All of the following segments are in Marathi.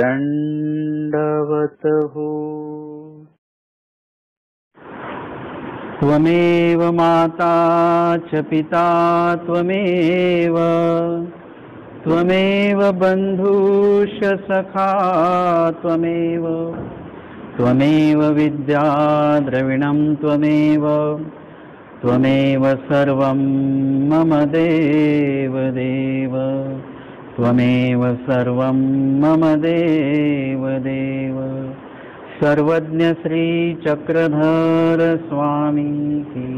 दंडवतः। त्वमेव माता च पिता त्वमेव, त्वमेव बन्धुश्च सखा त्वमेव, त्वमेव विद्या द्रविणं त्वमेव, त्वमेव सर्वं मम देव देव, त्वमेव सर्वं मम देव देव। सर्वज्ञ श्री चक्रधर स्वामी की।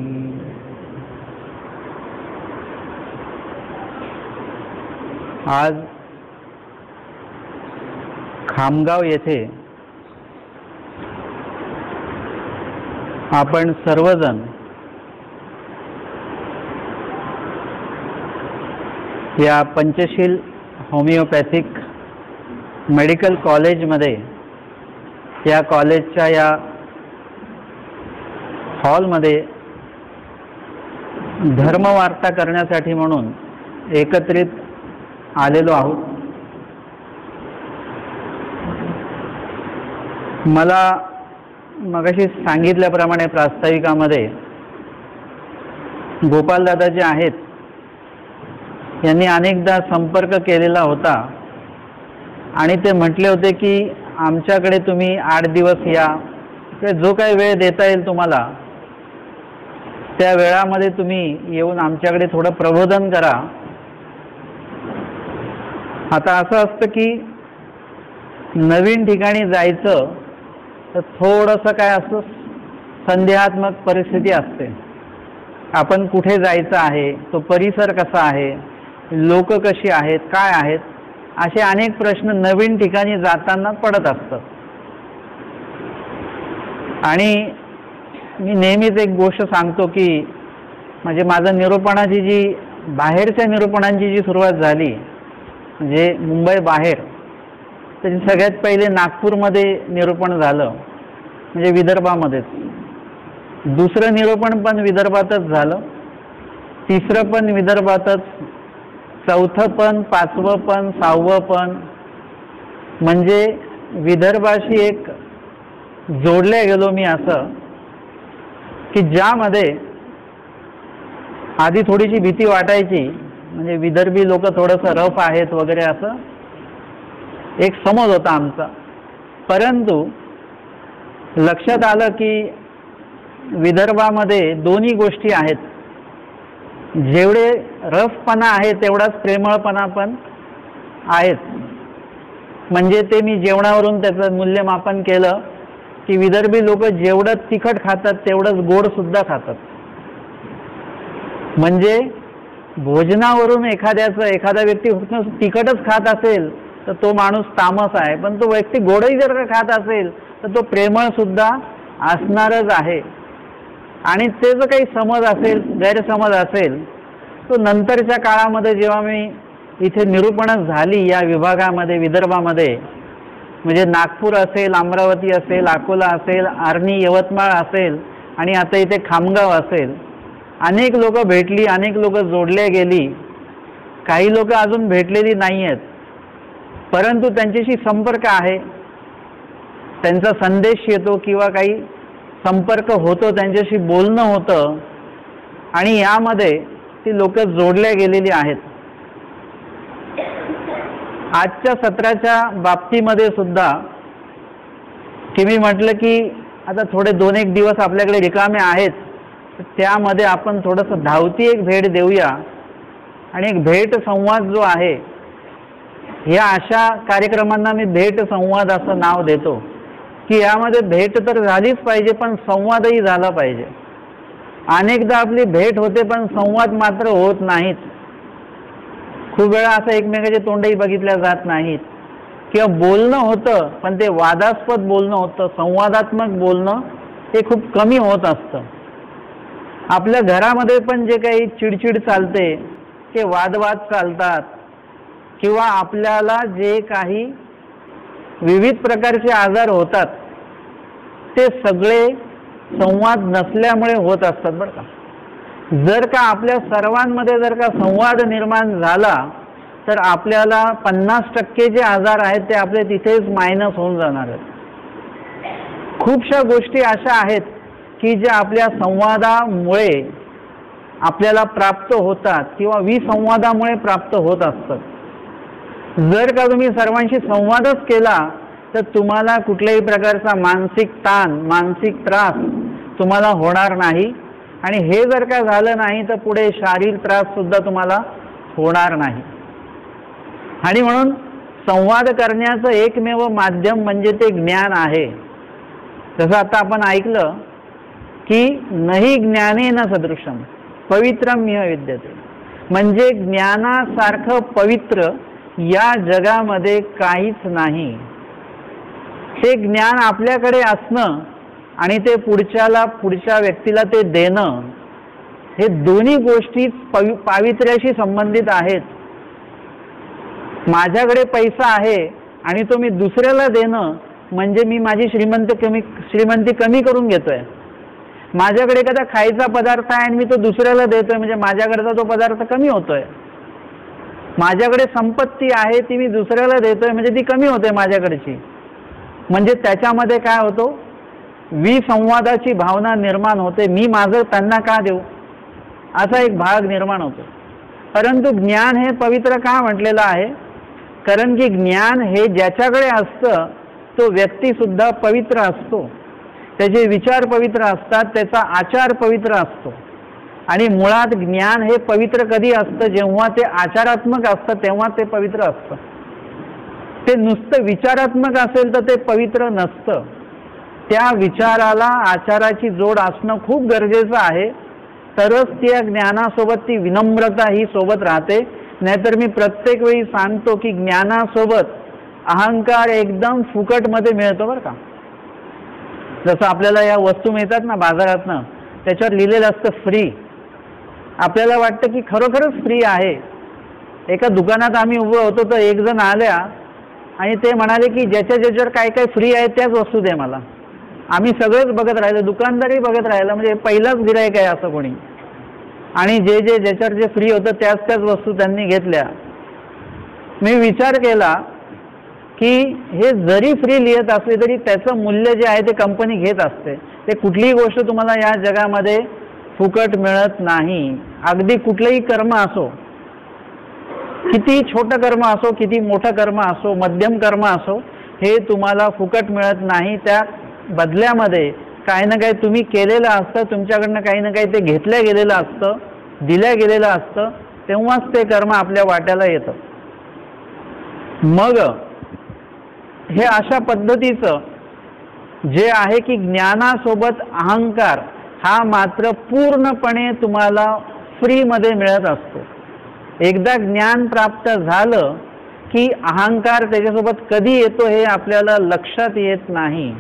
आज खामगाव येथे आपण सर्वजण या पंचशील होमिओपॅथिक मेडिकल कॉलेजमध्ये, या कॉलेजच्या या हॉलमध्ये धर्मवार्ता करण्यासाठी म्हणून एकत्रित आलेलो आहोत। मला मगाशी सांगितल्याप्रमाणे प्रास्ताविकामध्ये गोपालदादा जे आहेत यांनी अनेकदा संपर्क केलेला होता आणि ते म्हटले होते की आमच्याकडे तुम्ही 8 दिवस या, जो काही वेळ देता येईल तुम्हाला त्या वेळामध्ये तुम्ही येऊन आमच्याकडे थोडं प्रबोधन करा। आता असं असतं की नवीन ठिकाणी जायचं तर थोडंसं काय असं संदेहात्मक परिस्थिती असते। आपण कुठे जायचं आहे, तो परिसर कसा आहे, लोक कशी आहेत, काय आहेत, असे अनेक प्रश्न नवीन ठिकाणी जाताना पडत असतात। आणि मी नेहमीच एक गोष्ट सांगतो की म्हणजे माझं निरूपणाची जी बाहेरच्या निरूपणांची जी सुरुवात झाली म्हणजे मुंबई बाहेर, तर सगळ्यात पहिले नागपूरमध्ये निरूपण झालं, म्हणजे विदर्भामध्येच। दुसरं निरूपण पण विदर्भातच झालं, तिसरं पण विदर्भातच, चौथं पण, 5वं पण, 6वं पण, म्हणजे विदर्भाशी एक जोडले गेलो मी असं की ज्यामध्ये आधी थोडीशी भीती वाटायची, म्हणजे विदर्भी लोक थोडंसं रफ आहेत वगैरे असं एक समज होता आमचा। परंतु लक्षात आलं की विदर्भामध्ये दोन्ही गोष्टी आहेत, जेवढे रफपणा आहे तेवढाच प्रेमळपणा पण आहेत। म्हणजे ते मी जेवणावरून त्याचं मूल्यमापन केलं की विदर्भी लोक जेवढं तिखट खातात तेवढंच गोड सुद्धा खातात। म्हणजे भोजनावरून एखादा व्यक्ती तिखटच खात असेल तर तो माणूस तामस आहे, पण तो व्यक्ती गोडही जर का खात असेल तर तो प्रेमळ सुद्धा असणारच आहे। आणि ते जो काही समज असेल, गैरसमज असेल, तो नंतरच्या काळामध्ये जेव्हा मी इथे निरूपणच झाली या विभागामध्ये विदर्भामध्ये, म्हणजे नागपूर असेल, अमरावती असेल, अकोला असेल, आर्णी, यवतमाळ असेल आणि आता इथे खामगाव असेल, अनेक लोक भेटली, अनेक लोक जोडले गेली, काही लोक अजून भेटलेली नाही आहेत, परंतु त्यांच्याशी संपर्क आहे, त्यांचा संदेश येतो किंवा काही संपर्क होतो, त्यांच्याशी बोलणं होतं आणि यामध्ये ती लोक जोडल्या गेलेली आहेत। आजच्या सत्राच्या बाबतीमध्ये सुद्धा की मी म्हटलं की आता थोडे 2-1 दिवस आपल्याकडे रिकामे आहेत, त्यामध्ये आपण थोडंसं धावती एक भेट देऊया आणि एक भेट संवाद जो आहे, या अशा कार्यक्रमांना मी भेट संवाद असं नाव देतो की यामध्ये भेट तर झालीच पाहिजे पण संवादही झाला पाहिजे। अनेकदा आपली भेट होते पण संवाद मात्र होत नाहीत, खूप वेळा असं एकमेकाचे तोंडही बघितल्या जात नाहीत, किंवा बोलणं होतं पण ते वादास्पद बोलणं होतं, संवादात्मक बोलणं हे खूप कमी होत असतं। आपल्या घरामध्ये पण जे काही चिडचिड चालते, ते वादवाद चालतात, किंवा आपल्याला जे काही विविध प्रकारचे आजार होतात ते सगळे संवाद नसल्यामुळे होत असतात बरं का। जर का आपल्या सर्वांमध्ये जर का संवाद निर्माण झाला तर आपल्याला 50% जे आजार आहेत ते आपले तिथेच मायनस होऊन जाणार आहेत। खूपशा गोष्टी अशा आहेत की ज्या आपल्या संवादामुळे आपल्याला प्राप्त होतात किंवा विसंवादामुळे प्राप्त होत असतात। जर का तुम्ही सर्वांशी संवादच केला तर तुम्हाला कुठल्याही प्रकारचा मानसिक ताण, मानसिक त्रास तुम्हाला होणार नाही, आणि हे जर का झालं नाही तर पुढे शारीरिक त्रास सुद्धा तुम्हाला होणार नाही। आणि म्हणून संवाद करण्याचं एकमेव माध्यम म्हणजे ते ज्ञान आहे। जसं आता आपण ऐकलं की नहि ज्ञानेन सदृशम पवित्रम इह विद्यते, म्हणजे ज्ञानासारखं पवित्र या जगामध्ये काहीच नाही। ते ज्ञान आपल्याकडे असणं आणि ते पुढच्या व्यक्तीला ते देणं, हे दोन्ही गोष्टी पावित्र्याशी संबंधित आहेत। माझ्याकडे पैसा आहे आणि तो मी दुसऱ्याला देणं म्हणजे मी माझी श्रीमंती कमी करून घेतोय। माझ्याकडे एखादा खायचा पदार्थ आहे आणि मी तो दुसऱ्याला देतोय म्हणजे माझ्याकडचा तो पदार्थ कमी होतोय। माझ्याकडे संपत्ती आहे ती मी दुसऱ्याला देतोय म्हणजे ती कमी होते माझ्याकडची, म्हणजे त्याच्यामध्ये काय होतो, विसंवादाची भावना निर्माण होते। मी माझं त्यांना का देऊ असा एक भाग निर्माण होतो। परंतु ज्ञान हे पवित्र का म्हटलेलं आहे, कारण की ज्ञान हे ज्याच्याकडे असतं तो व्यक्ती सुद्धा पवित्र असतो, त्याचे विचार पवित्र असतात, त्याचा आचार पवित्र असतो। आणि मुळात ज्ञान हे पवित्र कधी असतं, जेव्हा ते आचारात्मक असतं तेव्हा ते पवित्र असतं। ते नुसतं विचारात्मक असेल तर ते पवित्र नसतं। त्या विचाराला आचाराची जोड असणं खूप गरजेचं आहे, तरच त्या ज्ञानासोबत ती विनम्रता ही सोबत राहते। नाहीतर मी प्रत्येक वेळी सांगतो की ज्ञानासोबत अहंकार एकदम फुकटमध्ये मिळतो बरं का। जसं आपल्याला या वस्तू मिळतात ना बाजारातनं, त्याच्यावर लिहिलेलं असतं फ्री, आपल्याला वाटतं की खरोखरच फ्री आहे। एका दुकानात आम्ही उभं होतो तर एक जण आल्या आणि ते म्हणाले की ज्याच्यावर काय काय फ्री आहे त्याच वस्तू दे मला। आम्ही सगळेच बघत राहिलो, दुकानदारही बघत राहिला, म्हणजे पहिलाच गिराईक आहे असं कोणी, आणि ज्याच्यावर जे फ्री होतं त्याच वस्तू त्यांनी घेतल्या। मी विचार केला की हे जरी फ्री लिहित असले तरी त्याचं मूल्य जे आहे ते कंपनी घेत असते। ते कुठलीही गोष्ट तुम्हाला या जगामध्ये फुकट मिळत नाही। अगदी कुठलंही कर्म असो, किती छोटं कर्म असो, किती मोठं कर्म असो, मध्यम कर्म असो, हे तुम्हाला फुकट मिळत नाही। त्या बदल्यामध्ये काही ना काही तुम्ही केलेलं असतं, तुमच्याकडनं काही ना काही ते घेतलं गेलेलं असतं, दिलं गेलेलं असतं, तेव्हाच ते कर्म आपल्या वाट्याला येतं। मग हे अशा पद्धतीचं जे आहे की ज्ञानासोबत अहंकार हा मात्र पूर्णपणे तुम्हाला फ्रीमध्ये मिळत असतो। एकदा ज्ञान प्राप्त झालं की अहंकार त्याच्यासोबत कधी येतो हे आपल्याला लक्षात येत नाही।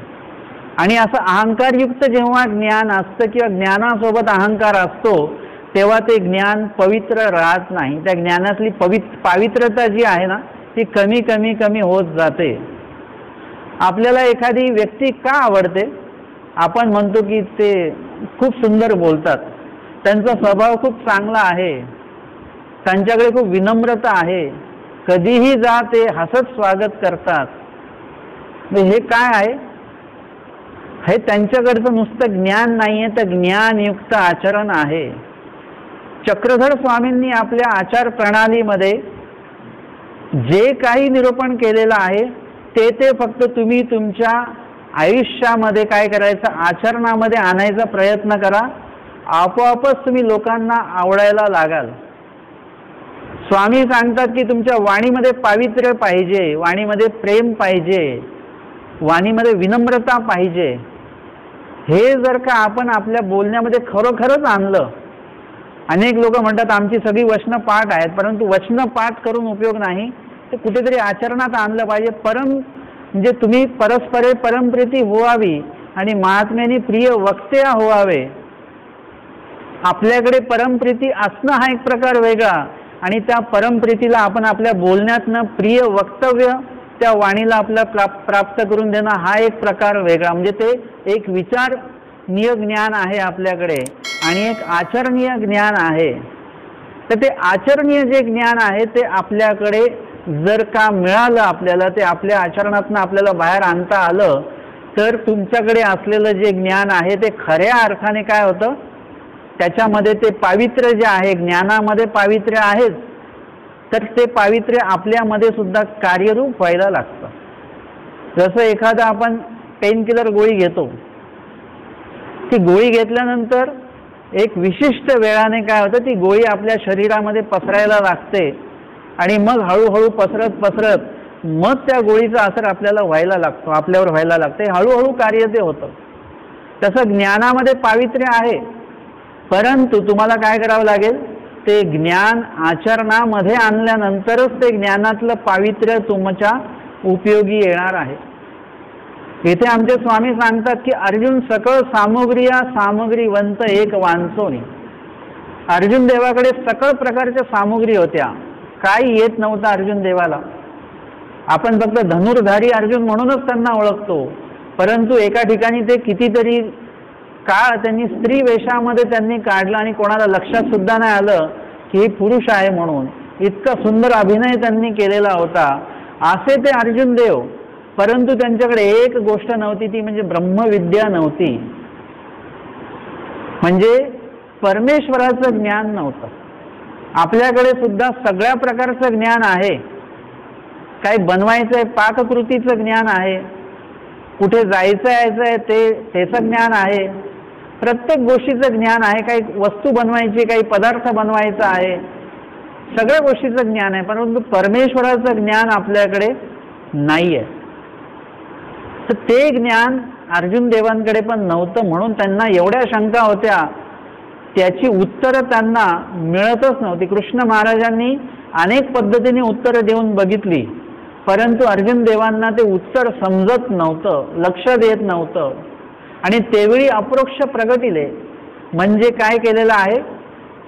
आणि असं अहंकारयुक्त जेव्हा ज्ञान असतं किंवा ज्ञानासोबत अहंकार असतो तेव्हा ते ज्ञान पवित्र राहत नाही। त्या ज्ञानातली पावित्रता जी आहे ना ती कमी कमी कमी होत जाते। आपल्याला एखादी व्यक्ती का आवडते, आपण म्हणतो की ते खूप सुंदर बोलतात, त्यांचा स्वभाव खूप चांगला आहे, त्यांच्याकडे खूप विनम्रता आहे, कधीही जा ते हसत स्वागत करतात। हे काय आहे, हे त्यांच्याकडचं नुसतं ज्ञान नाही आहे, तर ज्ञानयुक्त आचरण आहे। चक्रधर स्वामींनी आपल्या आचार प्रणालीमध्ये जे काही निरूपण केलेलं आहे ते फक्त तुम्ही तुमच्या आयुष्यामध्ये काय करायचं, आचरणामध्ये आणायचा प्रयत्न करा, आपोआपच तुम्ही लोकांना आवडायला लागाल। स्वामी सांगतात की तुमच्या वाणीमध्ये पावित्र्य पाहिजे, वाणीमध्ये प्रेम पाहिजे, वाणीमध्ये विनम्रता पाहिजे। हे जर का आपण आपल्या बोलण्यामध्ये खरोखरच आणलं, अनेक लोक म्हणतात आमची सगळी वचनं पाठ आहेत, परंतु वचनं पाठ करून उपयोग नाही, ते कुठेतरी आचरणात आणलं पाहिजे। म्हणजे तुम्ही परस्परे परमप्रीती व्हावी आणि महात्म्याने प्रिय वक्ते व्हावे। आपल्याकडे परमप्रीती असणं हा एक प्रकार वेगळा, आणि त्या परमप्रीतीला आपण आपल्या बोलण्यातनं प्रिय वक्तव्य त्या वाणीला आपल्या प्राप्त करून देणं हा एक प्रकार वेगळा। म्हणजे ते एक विचारणीय ज्ञान आहे आपल्याकडे आणि एक आचरणीय ज्ञान आहे। तर ते आचरणीय जे ज्ञान आहे ते आपल्याकडे जर का मिळालं, आपल्याला ते आपल्या आचरणातनं आपल्याला बाहेर आणता आलं, तर तुमच्याकडे असलेलं जे ज्ञान आहे ते खऱ्या अर्थाने काय होतं, त्याच्यामध्ये ते पावित्र्य जे आहे, ज्ञानामध्ये पावित्र्य आहेच, तर ते पावित्र्य आपल्यामध्ये सुद्धा कार्यरूप व्हायला लागतं. जसं एखादं आपण पेनकिलर गोळी घेतो, ती गोळी घेतल्यानंतर एक विशिष्ट वेळाने काय होतं, ती गोळी आपल्या शरीरामध्ये पसरायला लागते आणि मग हळूहळू पसरत पसरत मग त्या गोळीचा असर आपल्याला व्हायला लागतो, आपल्यावर व्हायला लागते, हळूहळू कार्य ते होतं. तसं ज्ञानामध्ये पावित्र्य आहे, परंतु तुम्हाला काय करावं लागेल, ते ज्ञान आचरणामध्ये आणल्यानंतरच ते ज्ञानातलं पावित्र्य तुमच्या उपयोगी येणार आहे. इथे आमचे स्वामी सांगतात की अर्जुन सकळ सामुग्रिया सामग्रीवंत एक वांचोनी. अर्जुन देवाकडे सकळ प्रकारच्या सामुग्री होत्या, काही येत नव्हतं अर्जुन देवाला. आपण फक्त धनुर्धारी अर्जुन म्हणूनच त्यांना ओळखतो, परंतु एका ठिकाणी ते कितीतरी काळ त्यांनी स्त्री वेशामध्ये त्यांनी काढला आणि कोणाला लक्षात सुद्धा नाही आलं की हे पुरुष आहे म्हणून. इतका सुंदर अभिनय त्यांनी केलेला होता असे ते अर्जुन देव. परंतु त्यांच्याकडे एक गोष्ट नव्हती, ती म्हणजे ब्रह्मविद्या नव्हती, म्हणजे परमेश्वराचं ज्ञान नव्हतं. आपल्याकडे सुद्धा सगळ्या प्रकारचं ज्ञान आहे, काही बनवायचं आहे पाककृतीचं ज्ञान आहे, कुठे जायचं यायचं आहे त्याचं ज्ञान आहे, प्रत्येक गोष्टीचं ज्ञान आहे, काही वस्तू बनवायची, काही पदार्थ बनवायचा आहे, सगळ्या गोष्टीचं ज्ञान आहे, परंतु परमेश्वराचं ज्ञान आपल्याकडे नाही आहे. तर ते ज्ञान अर्जुन देवांकडे पण नव्हतं, म्हणून त्यांना एवढ्या शंका होत्या, त्याची उत्तरं त्यांना मिळतच नव्हती. कृष्ण महाराजांनी अनेक पद्धतीने उत्तरं देऊन बघितली, परंतु अर्जुन देवांना ते उत्तर समजत नव्हतं, लक्षात येत नव्हतं. आणि त्यावेळी अप्रोक्ष प्रगटिले म्हणजे काय केलेलं आहे,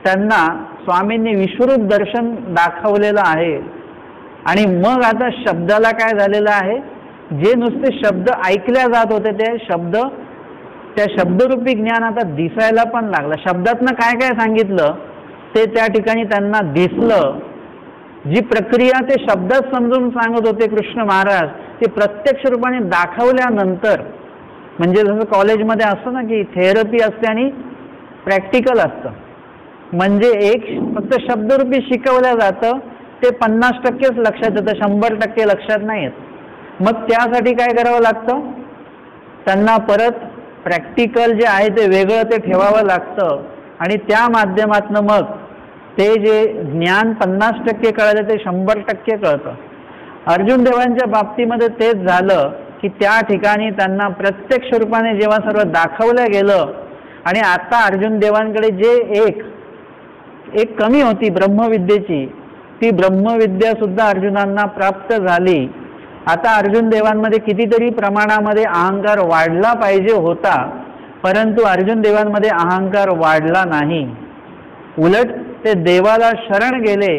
त्यांना स्वामींनी विश्वरूप दर्शन दाखवलेलं आहे. आणि मग आता शब्दाला काय झालेलं आहे, जे नुसते शब्द ऐकल्या जात होते ते शब्द, त्या शब्दरूपी ज्ञान आता दिसायला पण लागलं. शब्दातनं काय काय सांगितलं ते त्या ठिकाणी त्यांना दिसलं. जी प्रक्रिया ते शब्दात समजून सांगत होते कृष्ण महाराज, ते प्रत्यक्ष रूपाने दाखवल्यानंतर, म्हणजे जसं कॉलेजमध्ये असतं ना की थेरपी असते आणि प्रॅक्टिकल असतं, म्हणजे एक फक्त शब्दरूपी शिकवलं जातं, ते 50%च लक्षात येतं, 100% लक्षात नाही येत. मग त्यासाठी काय करावं लागतं, त्यांना परत प्रॅक्टिकल जे आहे ते वेगळं ते ठेवावं लागतं आणि त्या माध्यमातून मग ते जे ज्ञान 50% कळलं ते 100% कळतं. अर्जुन देवांच्या बाबतीमध्ये तेच झालं की त्या ठिकाणी त्यांना प्रत्यक्ष रूपाने जेव्हा सर्व दाखवलं गेलं आणि आता अर्जुन देवांकडे जे एक कमी होती ब्रह्मविद्येची, ती ब्रह्मविद्या सुद्धा अर्जुनांना प्राप्त झाली. आता अर्जुन देवांमध्ये कितीतरी प्रमाणामध्ये अहंकार वाढला पाहिजे होता, परंतु अर्जुन देवांमध्ये अहंकार वाढला नाही. उलट ते देवाला शरण गेले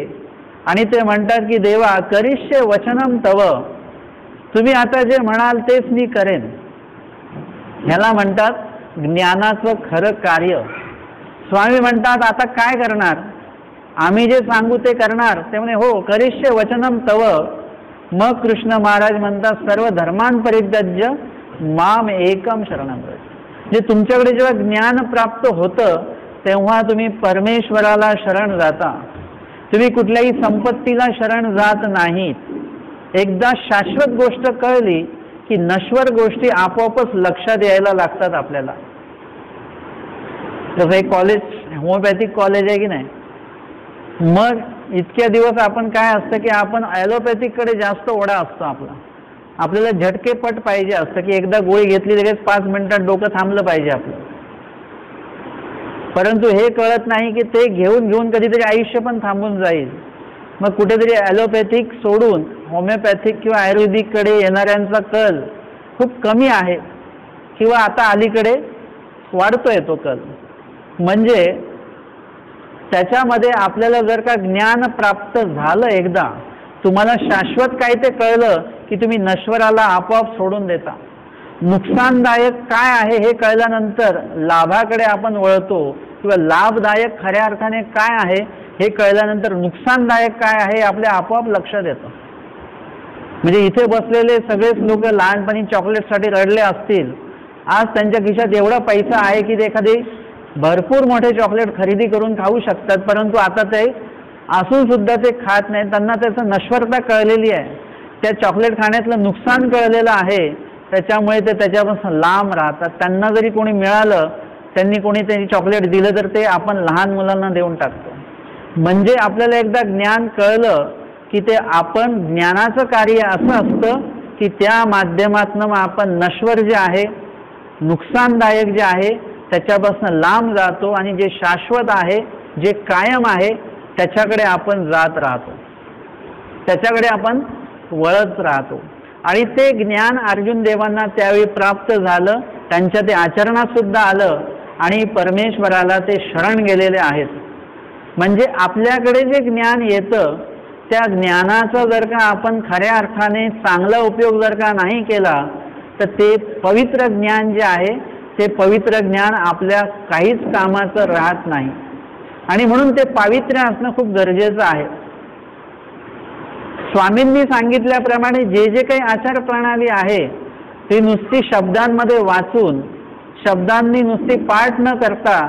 आणि ते म्हणतात की देवा करिष्ये वचनम तव, तुम्ही आता जे म्हणाल तेच मी करेन. ह्याला म्हणतात ज्ञानाचं खरं कार्य. स्वामी म्हणतात आता काय करणार, आम्ही जे सांगू ते करणार. ते म्हणे हो करिष्ये वचनम तव. मग कृष्ण महाराज म्हणतात सर्व धर्मान परित्यज्य माम एकम शरणं व्रज. जे तुमच्याकडे जेव्हा ज्ञान प्राप्त होतं तेव्हा तुम्ही परमेश्वराला शरण जाता, तुम्ही कुठल्याही संपत्तीला शरण जात नाहीत. एकदा शाश्वत गोष्ट कळली की नश्वर गोष्टी आपोआपच लक्षात यायला लागतात आपल्याला. जसं एक कॉलेज, होमिओपॅथिक कॉलेज आहे की नाही, मग इतक्या दिवस आपण काय असतं की आपण ॲलोपॅथिककडे जास्त ओढा असतो आपला. आपल्याला झटकेपट पाहिजे असतं की एकदा गोळी घेतली लगेच 5 मिनिटात डोकं थांबलं पाहिजे आपलं. परंतु हे कळत नाही की ते घेऊन घेऊन कधीतरी आयुष्य पण थांबून जाईल. मग कुठेतरी ॲलोपॅथिक सोडून होमिओपॅथिक किंवा आयुर्वेदिककडे येणाऱ्यांचा कल खूप कमी आहे किंवा आता अलीकडे वाढतोय तो कल. म्हणजे त्याच्यामध्ये आपल्याला जर का ज्ञान प्राप्त झालं, एकदा तुम्हाला शाश्वत काय ते कळलं की तुम्ही नश्वराला आपोआप सोडून देता. नुकसानदायक काय आहे हे कळल्यानंतर लाभाकडे आपण वळतो किंवा लाभदायक खऱ्या अर्थाने काय आहे हे कळल्यानंतर नुकसानदायक काय आहे आपल्या आपोआप लक्षात येतं. म्हणजे इथे बसलेले सगळेच लोक लहानपणी चॉकलेटसाठी रडले असतील, आज त्यांच्या खिशात एवढा पैसा आहे की ते एखादी भरपूर मोठे चॉकलेट खरेदी करून खाऊ शकतात, परंतु आता ते असून सुद्धा ते खात नाही. त्यांना त्याचं नश्वरता कळलेली आहे, त्या चॉकलेट खाण्यातलं नुकसान कळलेलं आहे, त्याच्यामुळे ते त्याच्यापासून लांब राहतात. त्यांना जरी कोणी मिळालं, त्यांनी कोणी त्यांनी चॉकलेट दिलं तर ते आपण लहान मुलांना देऊन टाकतो. म्हणजे आपल्याला एकदा ज्ञान कळलं की ते आपण ज्ञानाचं कार्य असं असतं की त्या माध्यमातून आपण नश्वर जे आहे, नुकसानदायक जे आहे त्याच्यापासून लांब जातो आणि जे शाश्वत आहे, जे कायम आहे त्याच्याकडे आपण जात राहतो, त्याच्याकडे आपण वळत राहतो. आणि ते ज्ञान अर्जुन देवांना त्यावेळी प्राप्त झालं, त्यांच्या ते आचरणात सुद्धा आलं आणि परमेश्वराला ते शरण गेलेले आहेत. म्हणजे आपल्याकडे जे ज्ञान येतं त्या ज्ञानाचा जर का आपण खऱ्या अर्थाने चांगला उपयोग जर का नाही केला तर ते पवित्र ज्ञान जे आहे ते पवित्र ज्ञान आपल्या काहीच कामाचं राहत नाही. आणि म्हणून ते पावित्र्य असणं खूप गरजेचं आहे. स्वामींनी सांगितल्याप्रमाणे जे जे काही आचार प्रणाली आहे ती नुसती शब्दांमध्ये वाचून, शब्दांनी नुसती पाठ न करता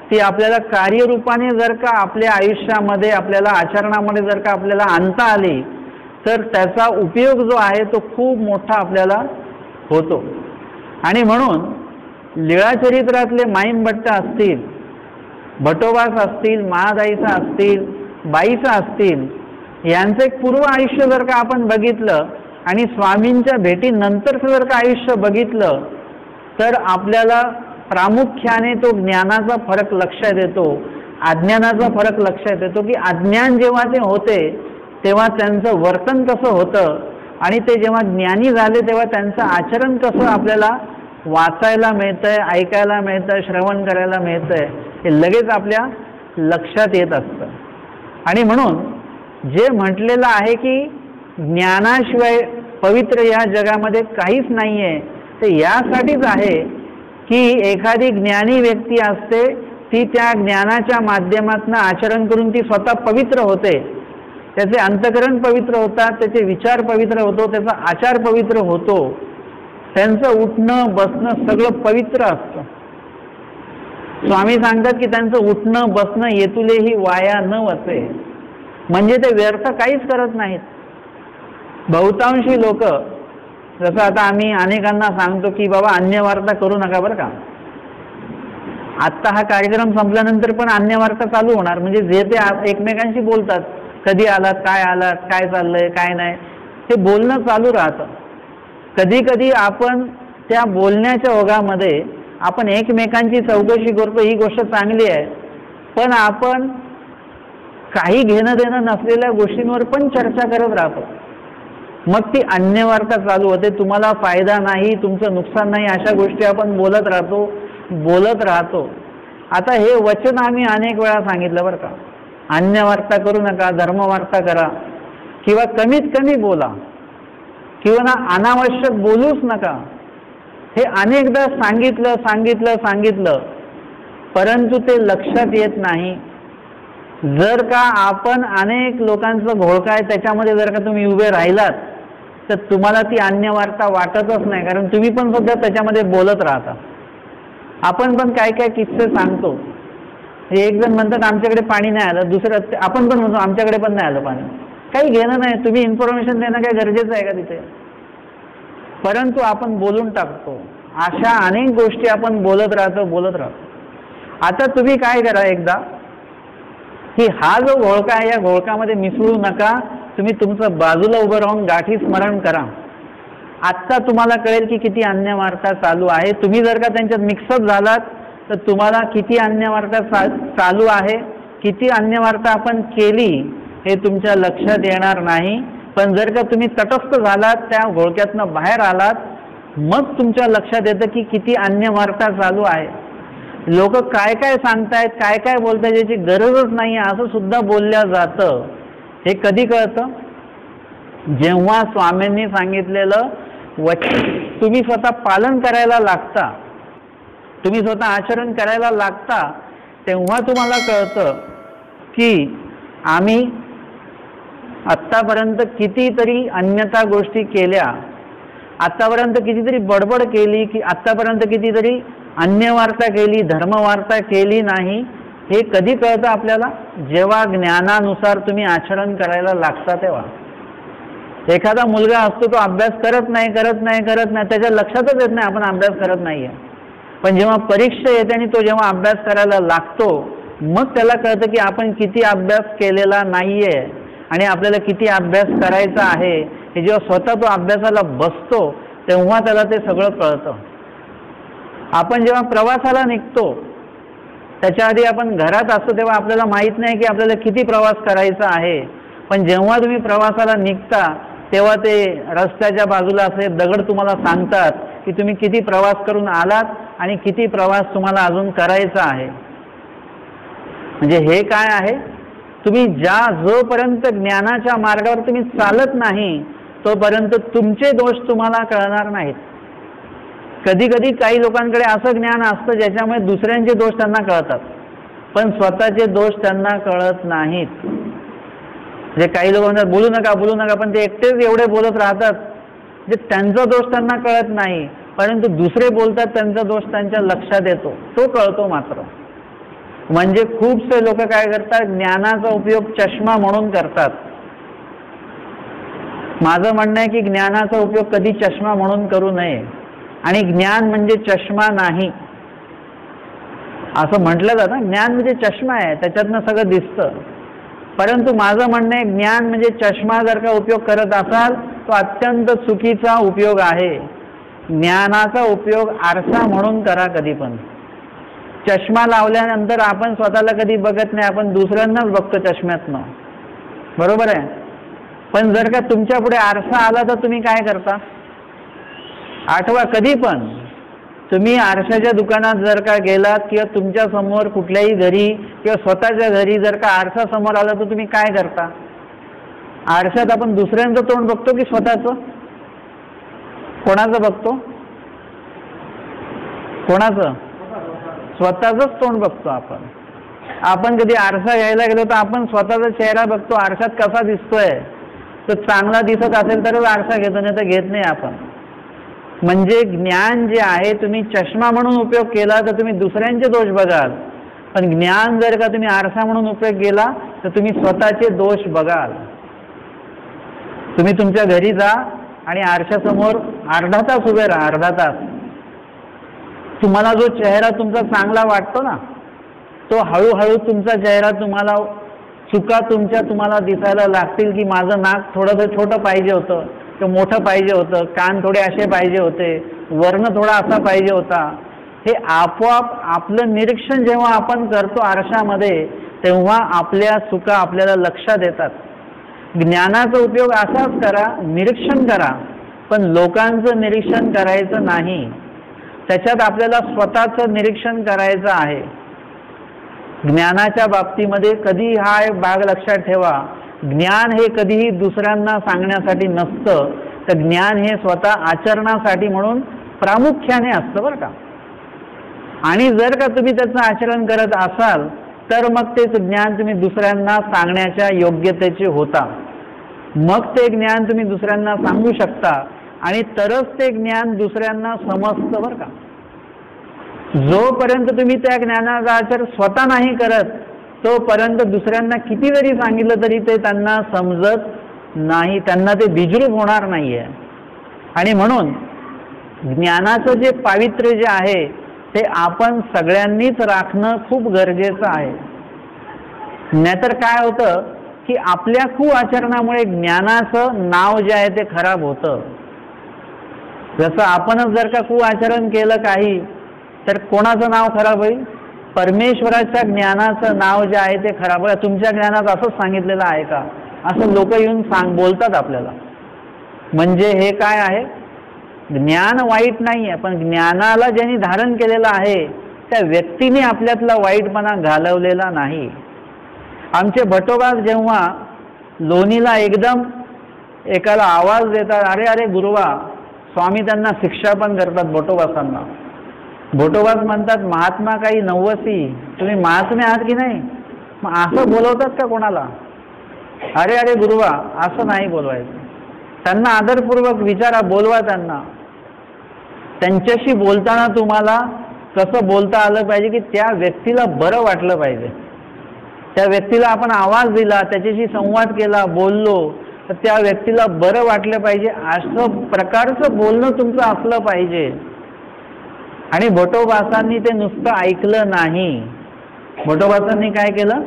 ती आपल्याला कार्यरूपाने जर का आपल्या आयुष्यामध्ये, आपल्याला आचरणामध्ये जर का आपल्याला आणता आली तर त्याचा उपयोग जो आहे तो खूप मोठा आपल्याला होतो. आणि म्हणून लीळाचरित्रातले माईंभट्ट असतील, भटोबास असतील, महादाईचा असतील, बाईचा असतील, यांचं एक पूर्व आयुष्य जर का आपण बघितलं आणि स्वामींच्या भेटीनंतरचं जर का आयुष्य बघितलं तर आपल्याला प्रामुख्याने तो ज्ञानाचा फरक लक्षात येतो, अज्ञानाचा फरक लक्षात येतो. की अज्ञान जेव्हा ते होते तेव्हा त्यांचं वर्तन कसं होतं आणि ते जेव्हा ज्ञानी झाले तेव्हा त्यांचं आचरण कसं आपल्याला वाचायला मिळतंय, ऐकायला मिळतंय, श्रवण करायला मिळतंय, हे लगेच आपल्या लक्षात येत असतं. आणि म्हणून जे म्हटलेलं आहे की ज्ञानाशिवाय पवित्र या जगामध्ये काहीच नाही आहे, ते यासाठीच आहे की एखादी ज्ञानी व्यक्ती असते, ती त्या ज्ञानाच्या माध्यमातून आचरण करून ती स्वतः पवित्र होते, त्याचे अंतकरण पवित्र होतात, त्याचे विचार पवित्र होतो, त्याचा आचार पवित्र होतो, त्यांचं उठणं बसणं सगळं पवित्र असतं. स्वामी सांगतात की त्यांचं उठणं बसणं येतुलेही वाया न वसे, म्हणजे ते व्यर्थ काहीच करत नाहीत. बहुतांशी लोक, जसं आता आम्ही अनेकांना सांगतो की बाबा अन्यवार्ता करू नका बरं का, आत्ता हा कार्यक्रम संपल्यानंतर पण अन्यवार्ता चालू होणार. म्हणजे जे ते एकमेकांशी बोलतात, कधी आलात, काय चाललंय, काय नाही, हे बोलणं चालू राहतं. कधी कधी आपण त्या बोलण्याच्या ओघामध्ये आपण एकमेकांची चौकशी करतो, ही गोष्ट चांगली आहे, पण आपण काही घेणं देणं नसलेल्या गोष्टींवर पण चर्चा करत राहतो. मग ती अन्यवार्ता चालू होते, तुम्हाला फायदा नाही, तुमचं नुकसान नाही, अशा गोष्टी आपण बोलत राहतो. आता हे वचन आम्ही अनेक वेळा सांगितलं बरं का, अन्यवार्ता करू नका, धर्मवार्ता करा, किंवा कमीत कमी बोला, किंवा ना अनावश्यक बोलूच नका. हे अनेकदा सांगितलं, परंतु ते लक्षात येत नाही. जर का आपण अनेक लोकांचं घोळका आहे त्याच्यामध्ये जर का तुम्ही उभे राहिलात तर तुम्हाला ती अन्यवार्ता वाटतच नाही, कारण तुम्ही पण सुद्धा त्याच्यामध्ये बोलत राहता. आपण पण काय काय किस्से सांगतो. एक जण म्हणतात आमच्याकडे पाणी नाही आलं, दुसरं आपण पण म्हणतो आमच्याकडे पण नाही आलं पाणी. काही घेणं नाही, तुम्ही इन्फॉर्मेशन देणं काय गरजेचं आहे का तिथे, परंतु आपण बोलून टाकतो. अशा अनेक गोष्टी आपण बोलत राहतो. आता तुम्ही काय करा एकदा की हा जो घोळका आहे या घोळकामध्ये मिसळू नका. तुम्ही तुमचं बाजूला उभं राहून गाठी स्मरण करा. आत्ता तुम्हाला कळेल की किती अन्यवार्ता चालू आहे. तुम्ही जर का त्यांच्यात मिक्सअप झालात तर तुम्हाला किती अन्यवार्ता चालू आहे, किती अन्यवार्ता आपण केली हे तुमच्या लक्षात येणार नाही. पण जर का तुम्ही तटस्थ झालात, त्या घोळक्यातनं बाहेर आलात, मग तुमच्या लक्षात येतं की किती अन्यवार्ता चालू आहे. लोक काय काय सांगतायत, काय काय बोलतायत याची गरजच नाही असं सुद्धा बोलल्या जातं. हे कधी कळतं, जेव्हा स्वामींनी सांगितलेलं वचन तुम्ही स्वतः पालन करायला लागता, तुम्ही स्वतः आचरण करायला लागता, तेव्हा तुम्हाला कळतं की आम्ही आत्तापर्यंत कितीतरी अन्यथा गोष्टी केल्या, आत्तापर्यंत कितीतरी बडबड केली, की आत्तापर्यंत कितीतरी अन्य वार्ता केली, धर्मवार्ता केली नाही, हे कधी कळतं आपल्याला? जेव्हा ज्ञानानुसार तुम्ही आचरण करायला लागता तेव्हा. एखादा मुलगा असतो, तो अभ्यास करत नाही, त्याच्या लक्षातच येत नाही आपण अभ्यास करत नाहीये. पण जेव्हा परीक्षा येते आणि तो जेव्हा अभ्यास करायला लागतो, मग त्याला कळतं की आपण किती अभ्यास केलेला नाहीये आणि आपल्याला किती अभ्यास करायचा आहे. हे जेव्हा स्वतः तो अभ्यासाला बसतो तेव्हा त्याला ते सगळं कळतं. आपण जेव्हा प्रवासाला निघतो, त्याच्या आधी आपण घरात असतो तेव्हा आपल्याला माहीत नाही की आपल्याला किती प्रवास करायचा आहे. पण जेव्हा तुम्ही प्रवासाला निघता तेव्हा ते रस्त्याच्या बाजूला असे दगड तुम्हाला सांगतात की तुम्ही किती प्रवास करून आलात आणि किती प्रवास तुम्हाला अजून करायचा आहे. म्हणजे हे काय आहे? तुम्ही जोपर्यंत ज्ञानाच्या मार्गावर तुम्ही चालत नाही तोपर्यंत तुमचे दोष तुम्हाला कळणार नाहीत. कधी कधी काही लोकांकडे असं ज्ञान असतं ज्याच्यामुळे दुसऱ्यांचे दोष त्यांना कळतात, पण स्वतःचे दोष त्यांना कळत नाहीत. जे काही लोक म्हणतात बोलू नका, पण ते एकटेच एवढे बोलत राहतात, जे त्यांचा दोष त्यांना कळत नाही, परंतु दुसरे बोलतात त्यांचा दोष त्यांच्या लक्षात येतो, तो कळतो मात्र. म्हणजे खूपसे लोक काय करतात, ज्ञानाचा उपयोग चष्मा म्हणून करतात. माझं म्हणणं आहे की ज्ञानाचा उपयोग कधी चष्मा म्हणून करू नये, आणि ज्ञान म्हणजे चष्मा नाही असं म्हटलं जातं. ज्ञान म्हणजे चष्मा आहे, त्याच्यातनं सगळं दिसतं. परंतु माझं म्हणणं आहे, ज्ञान म्हणजे चष्मा जर का उपयोग करत असाल तो अत्यंत चुकीचा उपयोग आहे. ज्ञानाचा उपयोग आरसा म्हणून करा. कधी पण चष्मा लावल्यानंतर आपण स्वतःला कधी बघत नाही, आपण दुसऱ्यांनाच बघतो चष्म्यातनं, बरोबर आहे. पण जर का तुमच्या पुढे आरसा आला तर तुम्ही काय करता? आठवा, कधी पण तुम्ही आरशाच्या दुकानात जर का गेलात किंवा तुमच्या समोर कुठल्याही घरी किंवा स्वतःच्या घरी जर का आरसा समोर आला तर तुम्ही काय करता? आरशात आपण दुसऱ्यांचं तोंड बघतो की स्वतःचं? कोणाचं बघतो? कोणाचं? स्वतःचंच तोंड बघतो आपण. आपण कधी आरसा घ्यायला गेलो तर आपण स्वतःचा चेहरा बघतो, आरशात कसा दिसतोय. तो चांगला दिसत असेल तरच आरसा घेतो, नाही तर घेत नाही आपण. म्हणजे ज्ञान जे आहे, तुम्ही चष्मा म्हणून उपयोग केला तर तुम्ही दुसऱ्यांचे दोष बघाल, पण ज्ञान जर का तुम्ही आरसा म्हणून उपयोग केला तर तुम्ही स्वतःचे दोष बघाल. तुम्ही तुमच्या घरी जा आणि आरशासमोर अर्धा तास उभे राहा, अर्धा तास. तुम्हाला जो चेहरा तुमचा चांगला वाटतो ना, तो हळूहळू तुमचा चेहरा तुम्हाला चुका तुम्हाला दिसायला लागतील की माझं नाक थोडंसं छोटं पाहिजे होतं, तर मोठं पाहिजे होतं, कान थोडे असे पाहिजे होते, वर्ण थोडा असा पाहिजे होता. हे आपोआप आपलं निरीक्षण जेव्हा आपण करतो आरशामध्ये तेव्हा आपल्या चुका आपल्याला लक्षात येतात. ज्ञानाचा उपयोग असाच करा, निरीक्षण करा, पण लोकांचं निरीक्षण करायचं नाही. त्याच्यात आपल्याला स्वतःचं निरीक्षण करायचं आहे. ज्ञानाच्या बाबतीमध्ये कधी हा एक भाग लक्षात ठेवा, ज्ञान हे कधीही दुसऱ्यांना सांगण्यासाठी नसतं, तर ज्ञान हे स्वतः आचरणासाठी म्हणून प्रामुख्याने असतं बरं का. आणि जर का तुम्ही त्याचं आचरण करत असाल तर मग तेच ज्ञान तुम्ही दुसऱ्यांना सांगण्याच्या योग्यतेचे होता. मग ते ज्ञान तुम्ही दुसऱ्यांना सांगू शकता आणि तरच ते ज्ञान दुसऱ्यांना समजतं बरं का. जोपर्यंत तुम्ही त्या ज्ञानाचा आचरण स्वतः नाही करत तोपर्यंत दुसऱ्यांना किती जरी सांगितलं तरी ते त्यांना समजत नाही, त्यांना ते बिजरूप होणार नाहीये. आणि म्हणून ज्ञानाचं जे पावित्र्य जे आहे ते आपण सगळ्यांनीच राखणं खूप गरजेचं आहे. नाहीतर काय होतं की आपल्या कुआचरणामुळे ज्ञानाचं नाव जे आहे ते खराब होतं. जसं आपणच जर का कुआचरण केलं काही तर कोणाचं नाव खराब होईल? परमेश्वराच्या ज्ञानाचं नाव जे आहे ते खराब होईल. तुमच्या ज्ञानात असंच सांगितलेलं आहे का, असं लोक येऊन बोलतात आपल्याला. म्हणजे हे काय आहे? ज्ञान वाईट नाही आहे, पण ज्ञानाला ज्यांनी धारण केलेलं आहे त्या व्यक्तीने आपल्यातला वाईटपणा घालवलेला नाही. आमचे भटोबा जेव्हा लोणीला एकदम एकाला आवाज देतात, अरे अरे गुरुवा, स्वामी त्यांना शिक्षा पण करतात भटोबासांना. भटोबास म्हणतात, महात्मा काही नवसी, तुम्ही महात्मे आहात की नाही? मग असं बोलवतात का कोणाला? अरे अरे गुरुवा असं नाही बोलवायचं. त्यांना आदरपूर्वक विचारा, बोलवा त्यांना. त्यांच्याशी बोलताना तुम्हाला कसं बोलता आलं पाहिजे की त्या व्यक्तीला बरं वाटलं पाहिजे. त्या व्यक्तीला आपण आवाज दिला, त्याच्याशी संवाद केला, बोललो तर त्या व्यक्तीला बरं वाटलं पाहिजे. असं प्रकारचं बोलणं तुमचं असलं पाहिजे. आणि भटोबासांनी ते नुसतं ऐकलं नाही. भटोबासांनी काय केलं,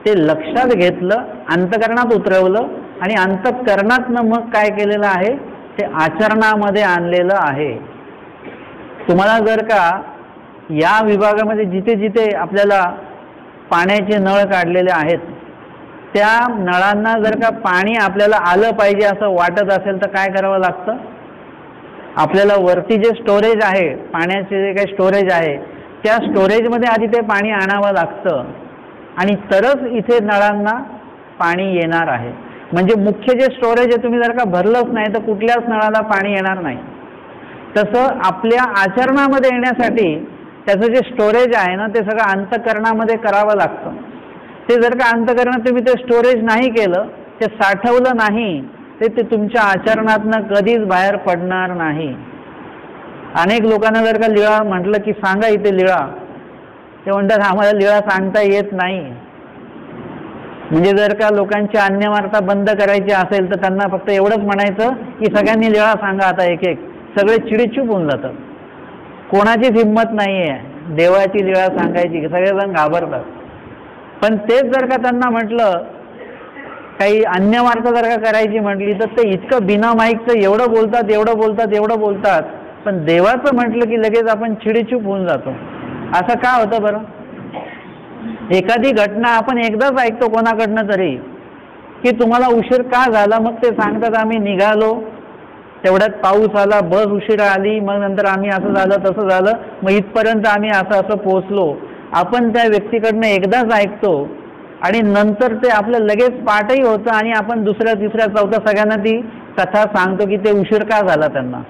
ते लक्षात घेतलं, अंतःकरणात उतरवलं आणि अंतःकरणातनं मग काय केलेलं आहे ते आचरणामध्ये आणलेलं आहे. तुम्हाला जर का या विभागामध्ये जिथे जिथे आपल्याला पाण्याचे नळ काढलेले आहेत त्या नळांना जर का पाणी आपल्याला आलं पाहिजे असं वाटत असेल तर काय करावं लागतं, आपल्याला वरती जे स्टोरेज आहे, पाण्याचे जे काही स्टोरेज आहे त्या स्टोरेजमध्ये आधी ते पाणी आणावं लागतं आणि तरच इथे नळांना पाणी येणार आहे. म्हणजे मुख्य जे स्टोरेज आहे तुम्ही जर का भरलंच नाही तर कुठल्याच नळाला पाणी येणार नाही. तसं आपल्या आचरणामध्ये येण्यासाठी त्याचं जे स्टोरेज आहे ना ते सगळं अंतःकरणामध्ये करावं लागतं. ते जर का अंतःकरणात तुम्ही ते स्टोरेज नाही केलं, ते साठवलं नाही ते तुमच्या आचरणातनं कधीच बाहेर पडणार नाही. अनेक लोकांना जर का लिळा म्हटलं की सांगा इथे लिळा, ते म्हणतात आम्हाला लिळा सांगता येत नाही. म्हणजे जर का लोकांची अन्यवार्ता बंद करायची असेल तर त्यांना फक्त एवढंच म्हणायचं की सगळ्यांनी लिळा सांगा आता एक एक. सगळे चिडीचूप होऊन जातात. कोणाचीच हिंमत नाही आहे देवाची लिळा सांगायची, सगळेजण घाबरतात. पण तेच जर का त्यांना म्हटलं काही अन्य वार्ता जर का करायची म्हटली तर ते इतकं बिना माईकचं एवढं बोलतात एवढं बोलतात एवढं बोलतात, पण देवाचं म्हटलं की लगेच आपण चिडीचूप होऊन जातो. असं का होतं बरं? एखादी घटना आपण एकदाच ऐकतो कोणाकडनं तरी की तुम्हाला उशीर का झाला, मग ते सांगतात आम्ही निघालो तेवढ्यात पाऊस आला, बस उशिरा आली, मग नंतर आम्ही असं झालं तसं झालं, मग इथपर्यंत आम्ही असं असं पोहोचलो. आपण त्या व्यक्तीकडनं एकदाच ऐकतो आणि नंतर ते आपलं लगेच पाठही होतं आणि आपण दुसऱ्या तिसऱ्या चौथ्या सगळ्यांना ती कथा सांगतो की ते उशीर का झाला त्यांना.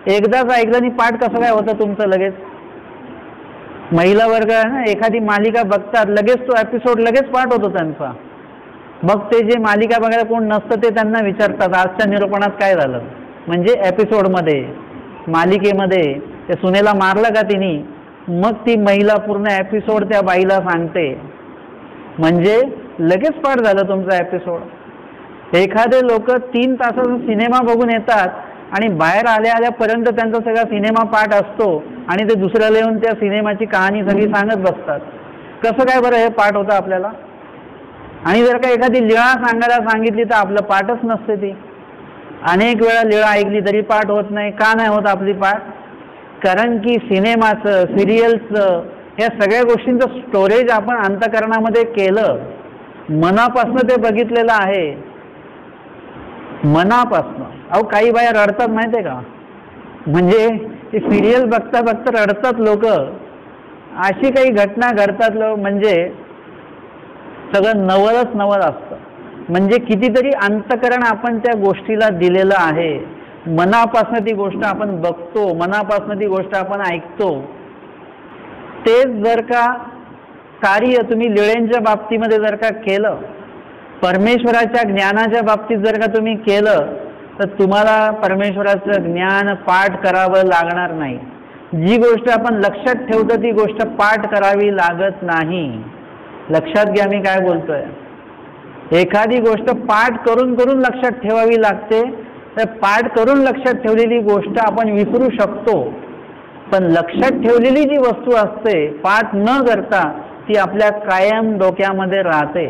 एकदाच ऐकलं आणि पाठ कसं काय होतं तुमचं लगेच. महिला वर्ग आहे ना, एखादी मालिका बघतात लगेच तो एपिसोड लगेच पाठ होतो त्यांचा. मग ते जे मालिका बघायला कोण नसतं ते त्यांना विचारतात आजच्या निरूपणात काय झालं. म्हणजे एपिसोडमध्ये मालिकेमध्ये त्या सुनेला मारलं का तिने, मग ती महिला पूर्ण एपिसोड त्या बाईला सांगते. म्हणजे लगेच पाठ झालं तुमचा एपिसोड. एखादे लोक 3 तासाचा सिनेमा बघून येतात आणि बाहेर आल्या आल्यापर्यंत त्यांचा सगळा सिनेमा पाठ असतो आणि ते दुसऱ्याला येऊन त्या सिनेमाची कहाणी सगळी सांगत बसतात. कसं काय बरं हे पाठ होतं आपल्याला. आणि जर का एखादी लीळा सांगायला सांगितली तर आपलं पाठच नसते ती. अनेक वेळा लीळा ऐकली तरी पाठ होत नाही. का नाही होत आपली पाठ? कारण की सिनेमाचं, सिरियलचं, ह्या सगळ्या गोष्टींचं स्टोरेज आपण अंतःकरणामध्ये केलं, मनापासनं ते बघितलेलं आहे. मनापासनं. अहो काही बाया रडतात माहिती आहे का, म्हणजे ते सिरियल बघता बघता रडतात लोक. अशी काही घटना घडतात लोक, म्हणजे सगळं नवलच नवल असतं. म्हणजे कितीतरी अंतःकरण आपण त्या गोष्टीला दिलेलं आहे. मनापासून ती गोष्ट आपण बघतो, मनापासून ती गोष्ट आपण ऐकतो. तेच जर का कार्य तुम्ही लिळेंच्या बाबतीमध्ये जर का केलं, परमेश्वराच्या ज्ञानाच्या बाबतीत जर का तुम्ही केलं, तर तुम्हाला परमेश्वराचं ज्ञान पाठ करावं लागणार नाही. जी गोष्ट आपण लक्षात ठेवतो ती गोष्ट पाठ करावी लागत नाही. लक्षात घ्या मी काय बोलतोय. एखादी गोष्ट पाठ करून करून लक्षात ठेवावी लागते. तर पाठ करून लक्षात ठेवलेली गोष्ट आपण विसरू शकतो, पण लक्षात ठेवलेली जी वस्तू असते पाठ न करता ती आपल्या कायम डोक्यामध्ये राहते.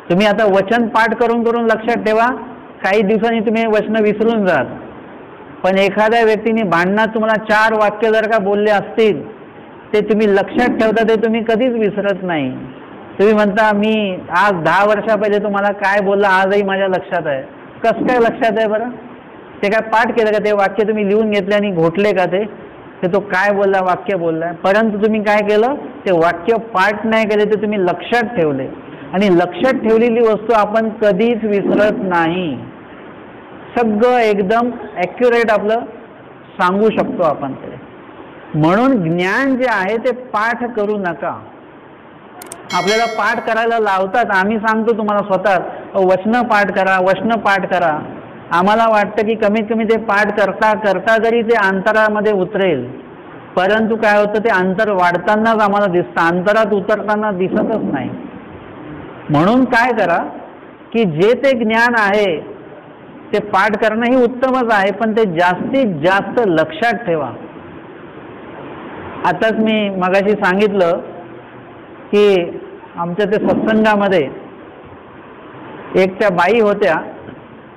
तुम्ही आता वचन पाठ करून करून लक्षात ठेवा, काही दिवसांनी तुम्ही वचन विसरून जाल. पण एखाद्या व्यक्तीने भांडणात तुम्हाला 4 वाक्य जर का बोलले असतील, ते तुम्ही लक्षात ठेवता, ते तुम्ही कधीच विसरत नाही. तुम्ही म्हणता मी आज 10 वर्षा पहिले तुम्हाला काय बोलला आजही माझ्या लक्षात आहे. कसं काय लक्षात आहे बरं? ते काय पाठ केलं का? ते वाक्य तुम्ही लिहून घेतले आणि घोटले का ते तो काय बोलला, वाक्य बोललाय. परंतु तुम्ही काय केलं, ते वाक्य पाठ नाही केले, ते तुम्ही लक्षात ठेवले. आणि लक्षात ठेवलेली वस्तू आपण कधीच विसरत नाही. सगळं एकदम ॲक्युरेट आपलं सांगू शकतो आपण ते. म्हणून ज्ञान जे आहे ते पाठ करू नका. आपल्याला पाठ करायला लावतात, आम्ही सांगतो तुम्हाला स्वतः वचनं पाठ करा, वचनं पाठ करा. आम्हाला वाटतं की कमीत कमी ते पाठ करता करता जरी ते अंतरामध्ये उतरेल, परंतु काय होतं, ते अंतर वाढतानाच आम्हाला दिसतं, अंतरात उतरताना दिसतच नाही. म्हणून काय करा की जे ते ज्ञान आहे ते पाठ करणं ही उत्तमच आहे, पण ते जास्तीत जास्त लक्षात ठेवा. आताच मी मगाशी सांगितलं की आमच्या ते सत्संगामध्ये एक त्या बाई होत्या,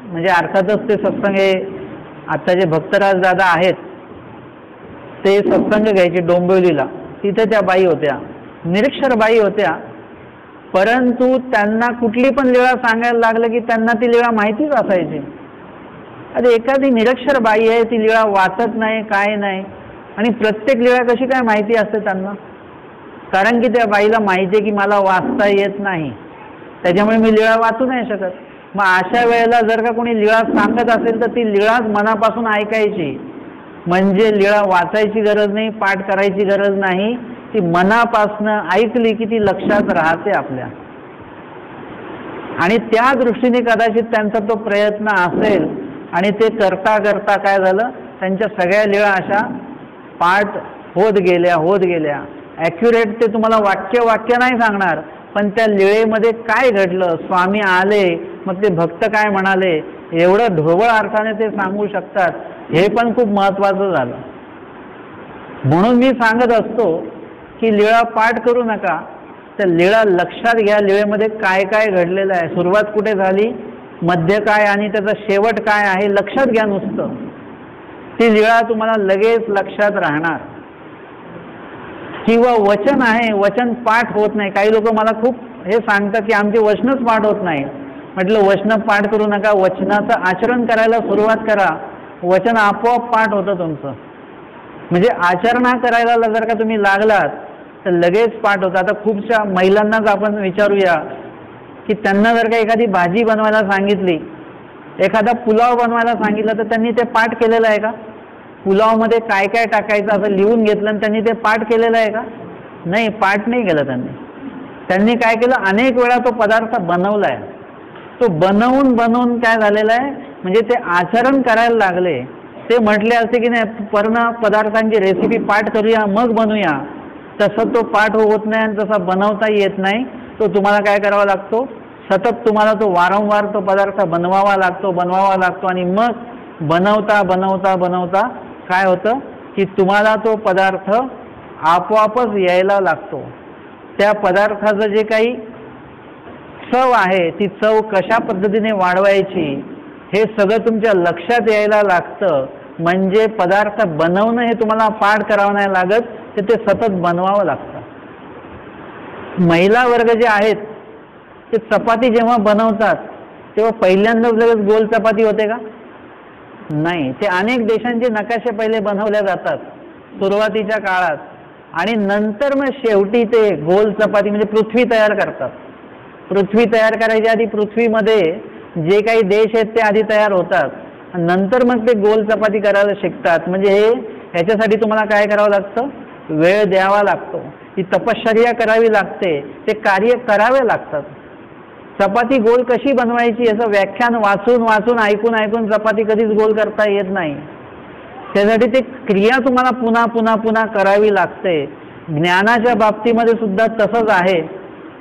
म्हणजे अर्थातच ते सत्संग हे आता जे भक्तराज दादा आहेत ते सत्संग घ्यायचे डोंबिवलीला, तिथे त्या बाई होत्या, निरक्षर बाई होत्या, परंतु त्यांना कुठली पण लीळा सांगायला लागलं की त्यांना ती लीळा माहितीच असायची. अरे एखादी निरक्षर बाई आहे, ती लीळा वाचत नाही, काय नाही, आणि प्रत्येक लीळा कशी काय माहिती असते त्यांना? कारण की त्या बाईला माहिती आहे की मला वाचता येत नाही, त्याच्यामुळे मी लीळा वाचू नाही शकत. मग अशा वेळेला जर का कोणी लीळा सांगत असेल तर ती लीळाच मनापासून ऐकायची, म्हणजे लीळा वाचायची गरज नाही, पाठ करायची गरज नाही, ती मनापासनं ऐकली की ती लक्षात राहते आपल्या. आणि त्या दृष्टीने कदाचित त्यांचा तो प्रयत्न असेल, आणि ते करता करता काय झालं, त्यांच्या सगळ्या लीळा अशा पाठ होत गेल्या. ॲक्युरेट ते तुम्हाला वाक्य नाही सांगणार, पण त्या लीळेमध्ये काय घडलं, स्वामी आले, मग ते भक्त काय म्हणाले, एवढं ढोबळ अर्थाने ते सांगू शकतात. हे पण खूप महत्त्वाचं झालं. म्हणून मी सांगत असतो की लीळा पाठ करू नका, तर लीळा लक्षात घ्या, लीळेमध्ये काय काय घडलेलं आहे, सुरुवात कुठे झाली, मध्य काय आणि त्याचा शेवट काय आहे लक्षात घ्या नुसतं. ती लीळा तुम्हाला लगेच लक्षात राहणार. किंवा वचन आहे, वचन पाठ होत नाही. काही लोक मला खूप हे सांगतात की आमचे वचनच पाठ होत नाही. म्हटलं वचन पाठ करू नका, वचनाचं आचरण करायला सुरुवात करा, वचन आपोआप पाठ होतं तुमचं. म्हणजे आचरणा करायला जर का तुम्ही लागलात तर लगेच पाठ होतं. आता खूपशा महिलांनाच आपण विचारूया की त्यांना जर का एखादी भाजी बनवायला सांगितली, एखादा पुलाव बनवायला सांगितलं, तर त्यांनी ते पाठ केलेलं आहे का? पुलावमध्ये काय काय टाकायचं असं लिहून घेतलं आणि त्यांनी ते पाठ केलेलं आहे का? नाही, पाठ नाही केलं त्यांनी. त्यांनी काय केलं, अनेक वेळा तो पदार्थ बनवला आहे. तो बनवून काय झालेला आहे, म्हणजे ते आचरण करायला लागले. ते म्हटले असते की नाही पूर्ण पदार्थांची रेसिपी पाठ करूया मग बनवूया, तसं तो पाठ होत नाही आणि तसा बनवता येत नाही. तो तुम्हाला काय करावा लागतो, सतत तुम्हाला तो वारंवार तो पदार्थ बनवावा लागतो आणि मग बनवता काय होतं की तुम्हाला तो पदार्थ आपोआपच यायला लागतो. त्या पदार्थाचं जे काही चव आहे, ती चव कशा पद्धतीने वाढवायची हे सगळं तुमच्या लक्षात यायला लागतं. म्हणजे पदार्थ बनवणं हे तुम्हाला पाठ करावं नाही लागत, तर ते सतत बनवावं लागतं. महिला वर्ग जे आहेत ते चपाती जेव्हा बनवतात तेव्हा पहिल्यांदाच लगेच गोल चपाती होते का? नाही. ते अनेक देशांचे नकाशे पहिले बनवल्या जातात सुरुवातीच्या काळात, आणि नंतर मग शेवटी ते गोल चपाती म्हणजे पृथ्वी तयार करतात. पृथ्वी तयार करायच्या आधी पृथ्वीमध्ये जे काही देश आहेत ते आधी तयार होतात, नंतर मग ते गोल चपाती करायला शिकतात. म्हणजे ह्याच्यासाठी तुम्हाला काय करावं लागतं, वेळ द्यावा लागतो, ती तपश्चर्या करावी लागते, ते कार्य करावे लागतात. चपाती गोल कशी बनवायची याचं व्याख्यान वाचून ऐकून चपाती कधीच गोल करता येत नाही. त्यासाठी ते क्रिया तुम्हाला पुन्हा करावी लागते. ज्ञानाच्या बाबतीमध्ये सुद्धा तसंच आहे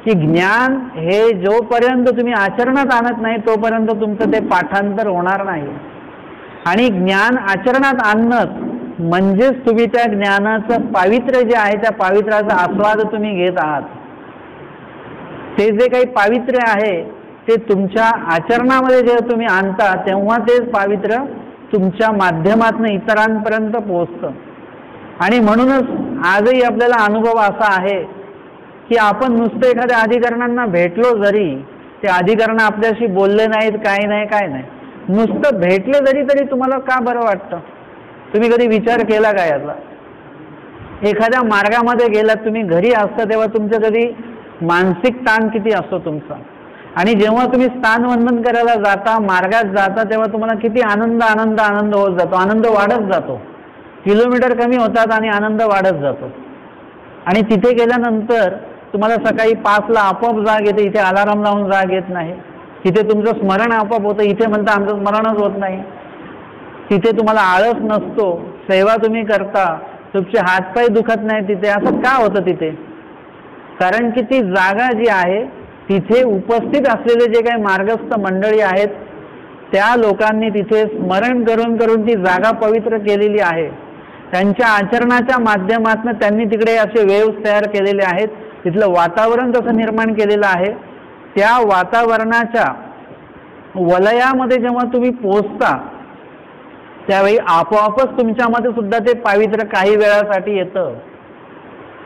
की ज्ञान हे जोपर्यंत तुम्ही आचरणात आणत नाही तोपर्यंत तुमचं ते पाठांतर होणार नाही. आणि ज्ञान आचरणात आणणं म्हणजेच तुम्ही त्या ज्ञानाचं पावित्र्य जे आहे त्या पावित्र्याचा आस्वाद तुम्ही घेत आहात. ते जे काही पावित्र्य आहे ते तुमच्या आचरणामध्ये जे तुम्ही आणता तेव्हा ते पावित्र्य तुमच्या माध्यमातून इतरांपर्यंत पोहोचतं. आणि म्हणूनच आजही आपल्याला अनुभव असा आहे की आपण नुसतं एखाद्या अधिकरणांना भेटलो जरी ते अधिकरण आपल्याशी बोलले नाहीत, काय नाही, नुसतं भेटले तरी तुम्हाला का बरं वाटतं? तुम्ही कधी विचार केला का याचा? एखाद्या मार्गामध्ये गेलात, तुम्ही घरी असता तेव्हा तुमचं कधी मानसिक ताण किती असतो तुमचा, आणि जेव्हा तुम्ही स्थानवंदन करायला जाता, मार्गात जाता, तेव्हा तुम्हाला किती आनंद होत जातो, आनंद वाढत जातो. किलोमीटर कमी होतात आणि आनंद वाढत जातो. आणि तिथे गेल्यानंतर तुम्हाला सकाळी 5ला आपोआप जाग येते, इथे अलाराम लावून जाग येत नाही. तिथे तुमचं स्मरण आपोआप होतं. इथे म्हणता आमचं स्मरणच होत नाही. तिथे तुम्हाला आळस नसतो, सेवा तुम्ही करता, तुमचे हातपाय दुखत नाही तिथे. असं का होतं तिथे? कारण की ती जागा जी आहे तिथे उपस्थित असलेले जे काही मार्गस्थ मंडळी आहेत त्या लोकांनी तिथे स्मरण करून करून ती जागा पवित्र केलेली आहे. त्यांच्या आचरणाच्या माध्यमातून त्यांनी तिकडे असे वेव्स तयार केलेले आहेत. तिथलं वातावरण तसं निर्माण केलेलं आहे. त्या वातावरणाच्या वलयामध्ये जेव्हा तुम्ही पोहोचता त्यावेळी आपोआपच तुमच्यामध्ये सुद्धा ते पावित्र्य काही वेळासाठी येतं.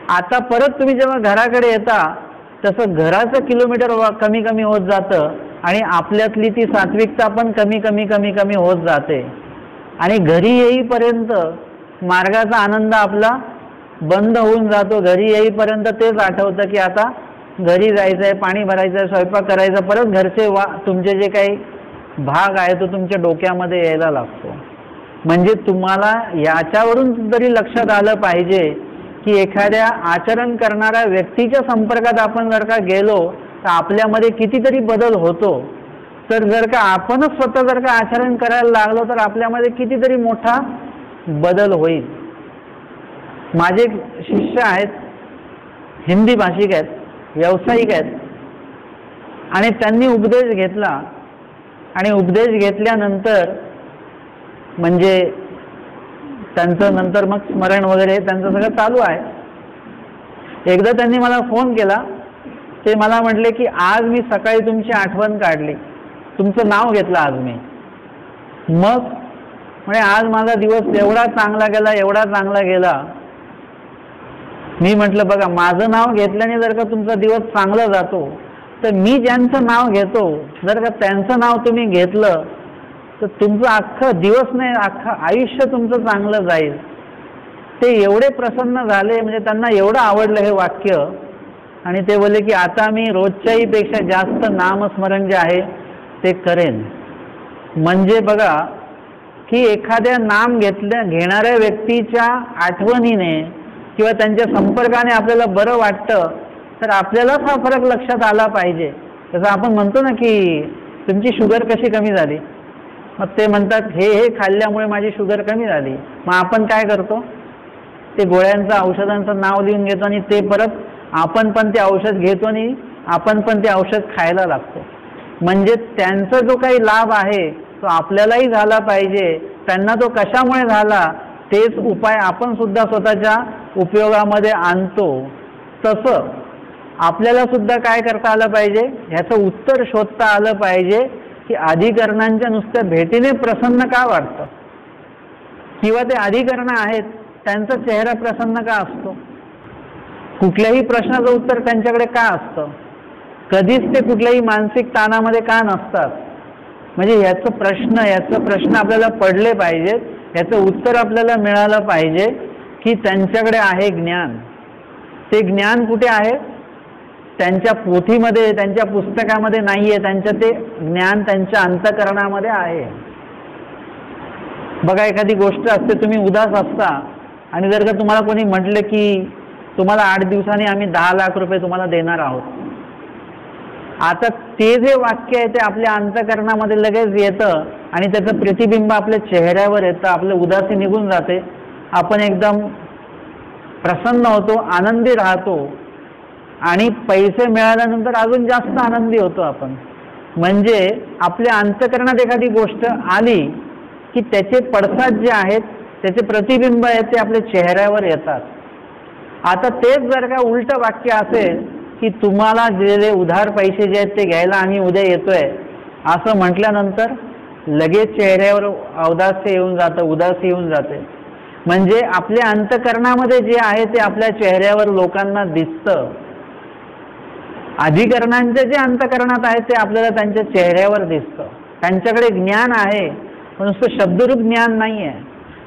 आता परत तुम्ही जेव्हा घराकडे येता तसं घराचं किलोमीटर कमी कमी होत जातं आणि आपल्यातली ती सात्विकता पण कमी कमी कमी कमी होत जाते. आणि घरी येईपर्यंत मार्गाचा आनंद आपला बंद होऊन जातो. घरी येईपर्यंत तेच आठवतं की आता घरी जायचं आहे, पाणी भरायचं आहे, स्वयंपाक करायचा. परत घरचे तुमचे जे काही भाग आहे तो तुमच्या डोक्यामध्ये यायला लागतो. म्हणजे तुम्हाला याच्यावरून तरी लक्षात आलं पाहिजे की एखाद्या आचरण करणाऱ्या व्यक्तीच्या संपर्कात आपण जर का गेलो तर आपल्यामध्ये कितीतरी बदल होतो. तर जर का आपणच स्वतः जर का आचरण करायला लागलो तर आपल्यामध्ये कितीतरी मोठा बदल होईल. माझे शिष्य आहेत, हिंदी भाषिक आहेत, व्यावसायिक आहेत आणि त्यांनी उपदेश घेतला आणि उपदेश घेतल्यानंतर म्हणजे त्यांचं नंतर मग स्मरण वगैरे त्यांचं सगळं चालू आहे. एकदा त्यांनी मला फोन केला. ते मला म्हटले की आज मी सकाळी तुमची आठवण काढली, तुमचं नाव घेतलं आज मी. मग म्हणजे आज माझा दिवस एवढा चांगला गेला, एवढा चांगला गेला. मी म्हटलं बघा, माझं नाव घेतल्याने जर का तुमचा दिवस चांगला जातो तर मी ज्यांचं नाव घेतो जर का त्यांचं नाव तुम्ही घेतलं तर तुमचं अख्खं दिवस नाही, अख्खं आयुष्य तुमचं चांगलं जाईल. ते एवढे प्रसन्न झाले, म्हणजे त्यांना एवढं आवडलं हे वाक्य. आणि ते बोलले की आता मी रोजच्याही पेक्षा जास्त नामस्मरण जे आहे ते करेन. म्हणजे बघा की एखाद्या नाम घेणाऱ्या व्यक्तीच्या आठवणीने किंवा त्यांच्या संपर्काने आपल्याला बरं वाटतं तर आपल्यालाच हा फरक लक्षात आला पाहिजे. जसं आपण म्हणतो ना की तुमची शुगर कशी कमी झाली, मग ते म्हणतात हे खाल्ल्यामुळे माझी शुगर कमी झाली. मग आपण काय करतो, ते गोळ्यांचं औषधांचं नाव लिहून घेतो आणि ते परत आपण पण ते औषध घेतो आणि आपण पण ते औषध खायला लागतो. म्हणजे त्यांचा जो काही लाभ आहे तो आपल्यालाही झाला पाहिजे. त्यांना तो कशामुळे झाला तेच उपाय आपण सुद्धा स्वतःच्या उपयोगामध्ये आणतो. तसं आपल्याला सुद्धा काय करता आलं पाहिजे, ह्याचं उत्तर शोधता आलं पाहिजे की अधिकरणांच्या नुसत्या भेटीने प्रसन्न का वाटतं, किंवा ते अधिकरण आहेत त्यांचा चेहरा प्रसन्न का असतो. कुठल्याही प्रश्नाचं उत्तर त्यांच्याकडे का असतं, कधीच ते कुठल्याही मानसिक ताणामध्ये का नसतात. म्हणजे याचं प्रश्न आपल्याला पडले पाहिजेत, याचं उत्तर आपल्याला मिळालं पाहिजे की त्यांच्याकडे आहे ज्ञान. ते ज्ञान कुठे आहे, त्यांच्या पोथीमध्ये, त्यांच्या पुस्तकामध्ये नाही आहे. त्यांचं ते ज्ञान त्यांच्या अंतःकरणामध्ये आहे. बघा, एखादी गोष्ट असते, तुम्ही उदास असता आणि जर का तुम्हाला कोणी म्हटलं की तुम्हाला 8 दिवसांनी आम्ही 10 लाख रुपये तुम्हाला देणार आहोत, आता ते जे वाक्य आहे ते आपल्या अंतःकरणामध्ये लगेच येतं आणि त्याचं प्रतिबिंब आपल्या चेहऱ्यावर येतं. आपलं उदासी निघून जाते, आपण एकदम प्रसन्न होतो, आनंदी राहतो आणि पैसे मिळाल्यानंतर अजून जास्त आनंदी होतो आपण. म्हणजे आपल्या अंतःकरणात एखादी गोष्ट आली की त्याचे पडसाद जे आहेत, त्याचे प्रतिबिंब आहेत ते आपल्या चेहऱ्यावर येतात. आता तेच जर का उलट वाक्य असेल की तुम्हाला दिलेले उधार पैसे जे आहेत ते घ्यायला आम्ही उद्या येतोय असं म्हटल्यानंतर लगेच चेहऱ्यावर औदास्य येऊन जातं, उदासी येऊन जाते. म्हणजे आपल्या अंतःकरणामध्ये जे आहे ते आपल्या चेहऱ्यावर लोकांना दिसतं. अधिकरणांचे जे अंतःकरणात आहे ते आपल्याला त्यांच्या चेहऱ्यावर दिसतं. त्यांच्याकडे ज्ञान आहे, पण नुसतं शब्दरूप ज्ञान नाही आहे,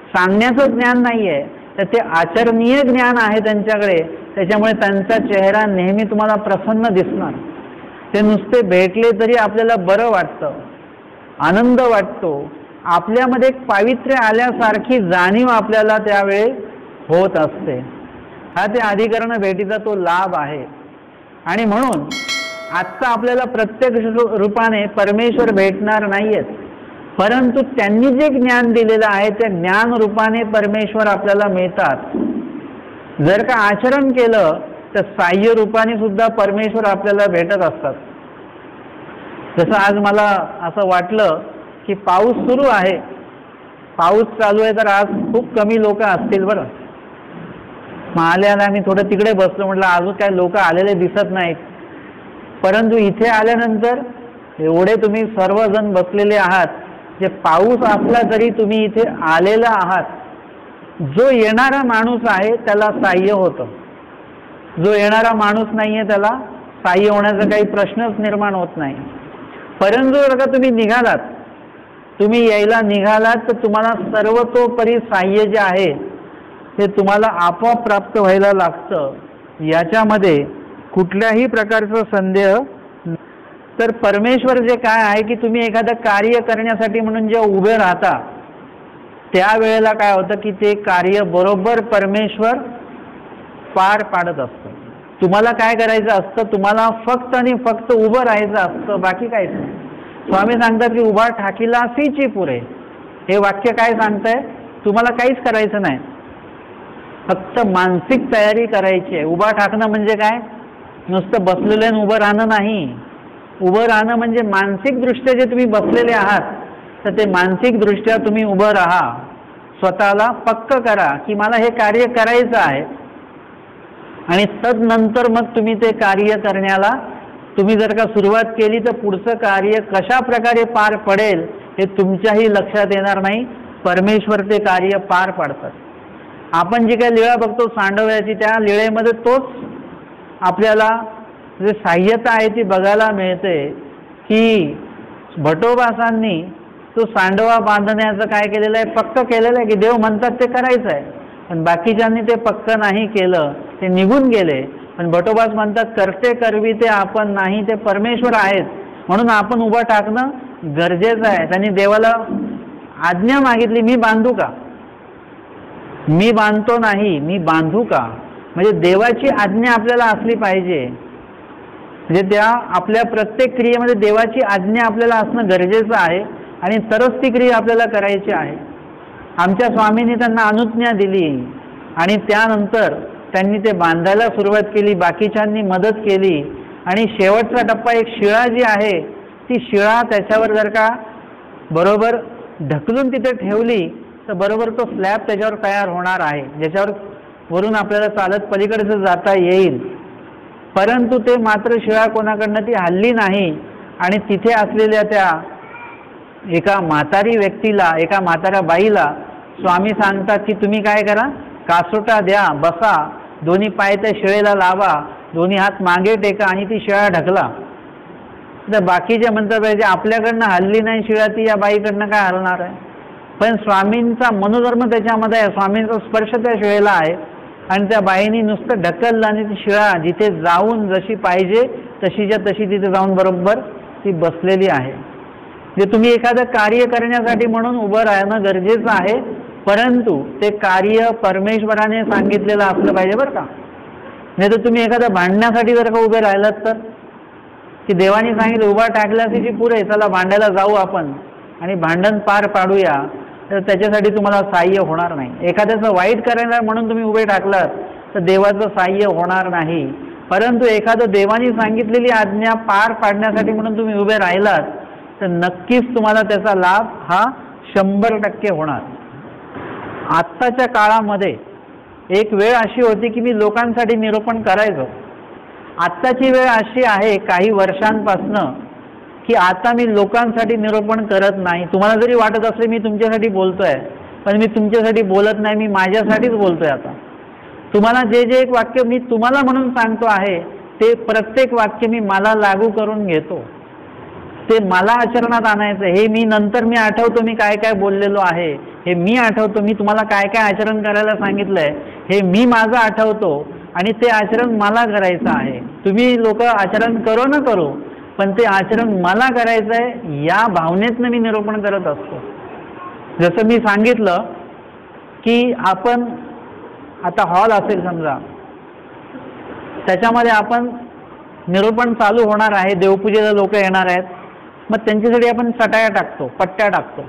सांगण्याचं ज्ञान नाही आहे, तर ते आचरणीय ज्ञान आहे त्यांच्याकडे. त्याच्यामुळे त्यांचा चेहरा नेहमी तुम्हाला प्रसन्न दिसणार. ते नुसते भेटले तरी आपल्याला बरं वाटतं, आनंद वाटतो, आपल्यामध्ये एक पावित्र्य आल्यासारखी जाणीव आपल्याला त्यावेळी होत असते. हा ते अधिकरण भेटीचा तो लाभ आहे. आणि म्हणून आजचा आपल्याला प्रत्यक्ष रूपाने परमेश्वर भेटणार नाहीयेत, परंतु त्यांनी जे ज्ञान दिलेलं आहे त्या ज्ञान रूपाने परमेश्वर आपल्याला मिळतात. जर का आचरण केलं तर साह्य रूपाने सुद्धा परमेश्वर आपल्याला भेटत असतात. जसं आज मला असं वाटलं की पाऊस सुरू आहे, पाऊस चालू आहे, तर आज खूप कमी लोक असतील बरं. मग आल्याला आम्ही थोडं तिकडे बसलो, म्हटलं अजून काय लोक आलेले दिसत नाहीत. परंतु इथे आल्यानंतर एवढे तुम्ही सर्वजण बसलेले आहात, जे पाऊस असला तरी तुम्ही इथे आलेला आहात. जो येणारा माणूस आहे त्याला साह्य होतं, जो येणारा माणूस नाहीये त्याला साह्य होण्याचा काही प्रश्नच निर्माण होत नाही. परंतु जर का तुम्ही निघालात, तुम्ही यायला निघालात, तर तुम्हाला सर्वतोपरी साह्य जे आहे ते तुम्हाला आपोआप प्राप्त व्हायला लागतं. याच्यामध्ये कुठल्याही प्रकारचा संदेह. तर परमेश्वर जे काय आहे की तुम्ही एखादं कार्य करण्यासाठी म्हणून जे उभे राहता, त्यावेळेला काय होतं की ते कार्य बरोबर परमेश्वर पार पाडत असतं. तुम्हाला काय करायचं असतं, तुम्हाला फक्त आणि फक्त उभं राहायचं असतं, बाकी काहीच नाही. स्वामी सांगतात की उभा ठाकीला सीची पुरे. हे वाक्य काय सांगतंय, तुम्हाला काहीच करायचं नाही, फक्त मानसिक तयारी करायची आहे. उभा ठाकणं म्हणजे काय, नुसतं बसलेलं उभं राहणं नाही. उभं राहणं म्हणजे मानसिक दृष्ट्या जे तुम्ही बसलेले आहात, तर ते मानसिक दृष्ट्या तुम्ही उभं राहा. स्वतःला पक्क करा की मला हे कार्य करायचं आहे, आणि तदनंतर मग तुम्ही ते कार्य करण्याला तुम्ही जर का सुरुवात केली तर पुढचं कार्य कशा प्रकारे पार पडेल हे तुमच्याही लक्षात येणार नाही. परमेश्वर ते कार्य पार पाडतात. आपण जी काही लीळा बघतो सांडव्याची, त्या लीळेमध्ये तोच आपल्याला जे साह्यता आहे ती बघायला मिळते की भटोबासांनी तो सांडवा बांधण्याचं काय केलेलं आहे, पक्क केलेलं आहे की देव म्हणतात ते करायचं आहे, पण बाकीच्यांनी ते पक्क नाही केलं, ते निघून गेले. पण भटोबास म्हणतात करते करवी ते आपण नाही, ते परमेश्वर आहेत, म्हणून आपण उभं टाकणं गरजेचं आहे. त्यांनी देवाला आज्ञा मागितली, मी बांधू का, मी बांधतो नाही, मी बांधू का. म्हणजे देवाची आज्ञा आपल्याला असली पाहिजे. म्हणजे त्या आपल्या प्रत्येक क्रियेमध्ये देवाची आज्ञा आपल्याला असणं गरजेचं आहे, आणि तरच ती क्रिया आपल्याला करायची आहे. आमच्या स्वामींनी त्यांना अनुज्ञा दिली, आणि त्यानंतर त्यांनी ते बांधायला सुरुवात केली, बाकीच्यांनी मदत केली, आणि शेवटचा टप्पा एक शिळा जी आहे ती शिळा त्याच्यावर जर का बरोबर ढकलून तिथे ठेवली तर बरोबर तो स्लॅब त्याच्यावर तयार होणार आहे, ज्याच्यावर वरून आपल्याला चालत पलीकडचं जाता येईल. परंतु ते मात्र शिळा कोणाकडनं ती हल्ली नाही, आणि तिथे असलेल्या त्या एका म्हातारी व्यक्तीला, एका म्हाताऱ्या बाईला स्वामी सांगतात की तुम्ही काय करा, कासोटा द्या, बसा, दोन्ही पाय त्या शिळेला लावा, दोन्ही हात मागे टेका, आणि ती शिळा ढकला. तर बाकीचे म्हणतात पाहिजे आपल्याकडनं हल्ली नाही शिळा, ती या बाईकडनं काय हलणार आहे. पण स्वामींचा मनोधर्म त्याच्यामध्ये आहे, स्वामींचा स्पर्श त्या शिळेला आहे, आणि त्या बाईंनी नुसतं ढकललं, आणि ती शिळा जिथे जाऊन जशी पाहिजे तशीच्या तशी तिथे जाऊन बरोबर ती बसलेली आहे. जे तुम्ही एखादं कार्य करण्यासाठी म्हणून उभं राहणं गरजेचं आहे, परंतु ते कार्य परमेश्वराने सांगितलेलं असलं पाहिजे बरं का. नाही तर तुम्ही एखादं भांडण्यासाठी जर का उभे राहिलात तर, की देवाने सांगितलं उभा टाकल्याची पुरे, चला भांडायला जाऊ आपण आणि भांडण पार पाडूया, तर त्याच्यासाठी तुम्हाला साह्य होणार नाही. एखाद्याचं वाईट करायला म्हणून तुम्ही उभे टाकलात तर देवाचं साह्य होणार नाही. परंतु एखादं देवाने सांगितलेली आज्ञा पार पाडण्यासाठी म्हणून तुम्ही उभे राहिलात तर नक्कीच तुम्हाला त्याचा लाभ हा 100% होणार. आत्ताच्या काळामध्ये एक वेळ अशी होती की मी लोकांसाठी निरूपण करायचो. आत्ताची वेळ अशी आहे काही वर्षांपासनं की आता मी लोकांसाठी निरूपण करत नाही. तुम्हाला जरी वाटत असले मी तुमच्यासाठी बोलतोय, पण मी तुमच्यासाठी बोलत नाही, मी माझ्यासाठीच बोलतोय. आता तुम्हाला जे जे एक वाक्य मी तुम्हाला म्हणून सांगतो आहे ते प्रत्येक वाक्य मी मला लागू करून घेतो, ते मला आचरणात आणायचं. हे मी नंतर मी आठवतो मी काय काय बोललेलो आहे, हे मी आठवतो मी तुम्हाला काय काय आचरण करायला सांगितलंय, हे मी माझं आठवतो, आणि ते आचरण मला करायचं आहे. तुम्ही लोक आचरण करो न करो, पण ते आचरण मला करायचं आहे या भावनेतनं मी निरूपण करत असतो. जसं मी सांगितलं की आपण आता हॉल असेल समजा, त्याच्यामध्ये आपण निरूपण चालू होणार आहे, देवपूजेला लोक येणार आहेत, मग त्यांच्यासाठी आपण चटाया टाकतो, पट्ट्या टाकतो.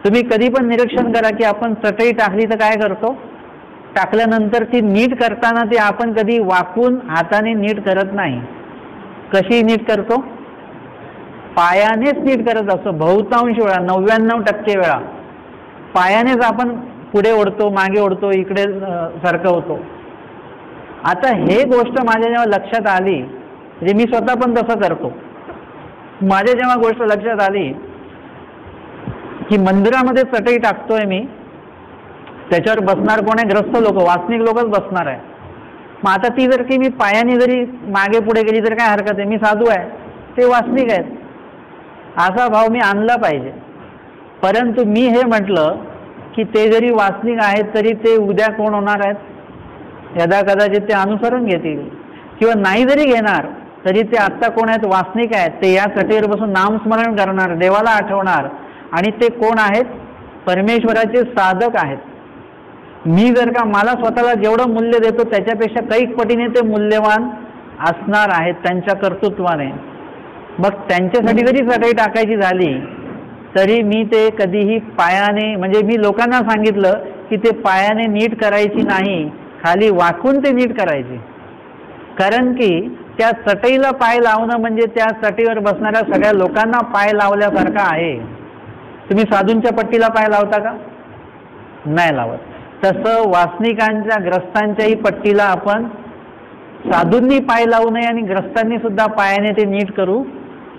तुम्ही कधी पण निरीक्षण करा की आपण चटई टाकली तर काय करतो, टाकल्यानंतर ती नीट करताना ती आपण कधी वाकून हाताने नीट करत नाही. कशी नीट करतो, पायानेच नीट करत असतो. बहुतांश वेळा 99% वेळा पायानेच आपण पुढे ओढतो, मागे ओढतो, इकडे सरकवतो. आता हे गोष्ट माझ्या जेव्हा लक्षात आली, म्हणजे मी स्वतः पण तसं करतो, माझ्या जेव्हा गोष्ट लक्षात आली की मंदिरामध्ये चटई टाकतोय मी, त्याच्यावर बसणार कोण आहे, ग्रस्त लोक, वासनिक लोकच बसणार आहे. मग आता ती जर की मी पायाने जरी मागे पुढे गेली तर काय हरकत आहे, मी साधू आहे, ते वासनिक आहेत, असा भाव मी आणला पाहिजे. परंतु मी हे म्हटलं की ते जरी वासनिक आहेत तरी ते उद्या कोण होणार आहेत, यदा कदाचित ते अनुसरण घेतील, किंवा नाही जरी घेणार तरी ते आत्ता कोण आहेत, वासनिक आहेत. ते या चटईवर बसून नामस्मरण करणार, देवाला आठवणार, आणि ते कोण आहेत, परमेश्वराचे साधक आहेत. मी जर का मला स्वतःला जेवढं मूल्य देतो त्याच्यापेक्षा कैक पटीने ते मूल्यवान असणार आहेत त्यांच्या कर्तृत्वाने. मग त्यांच्यासाठी जरी चटई टाकायची झाली तरी मी ते कधीही पायाने, म्हणजे मी लोकांना सांगितलं की ते पायाने नीट करायची नाही, खाली वाकून ते नीट करायची. कारण की त्या चटईला पाय लावणं म्हणजे त्या चटईवर बसणाऱ्या सगळ्या लोकांना पाय लावल्यासारखं आहे. तुम्ही साधूंच्या पट्टीला पाय लावता का, नाही लावत. तसं वासनिकांच्या, ग्रस्तांच्याही पट्टीला आपण साधूंनी पाय लावू नये आणि ग्रस्तांनी सुद्धा पायाने ते नीट करू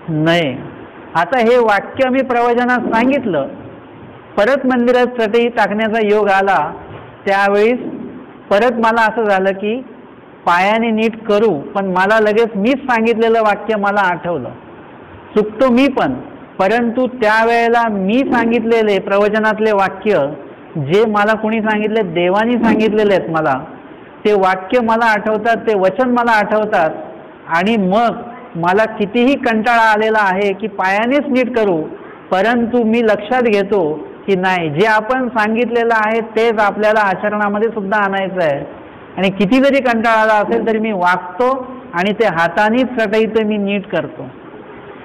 नये. आता हे वाक्य मी प्रवचनात सांगितलं, परत मंदिरात चटई टाकण्याचा योग आला, त्यावेळीस परत मला असं झालं की पायाने नीट करू, पण मला लगेच मीच सांगितलेलं वाक्य मला आठवलं. चुकतो मी पण, परंतु त्यावेळेला मी सांगितलेले प्रवचनातले वाक्य जे मला कोणी सांगितले, देवानी सांगितलेले आहेत मला, ते वाक्य मला आठवतात, ते वचन मला आठवतात. आणि मग मला कितीही कंटाळा आलेला आहे की पायानेच नीट करू, परंतु मी लक्षात घेतो की नाही, जे आपण सांगितलेलं आहे तेच आपल्याला आचरणामध्ये सुद्धा आणायचं आहे. आणि किती जरी कंटाळा आला असेल तरी मी वागतो आणि ते हातानेच चटईचं मी नीट करतो.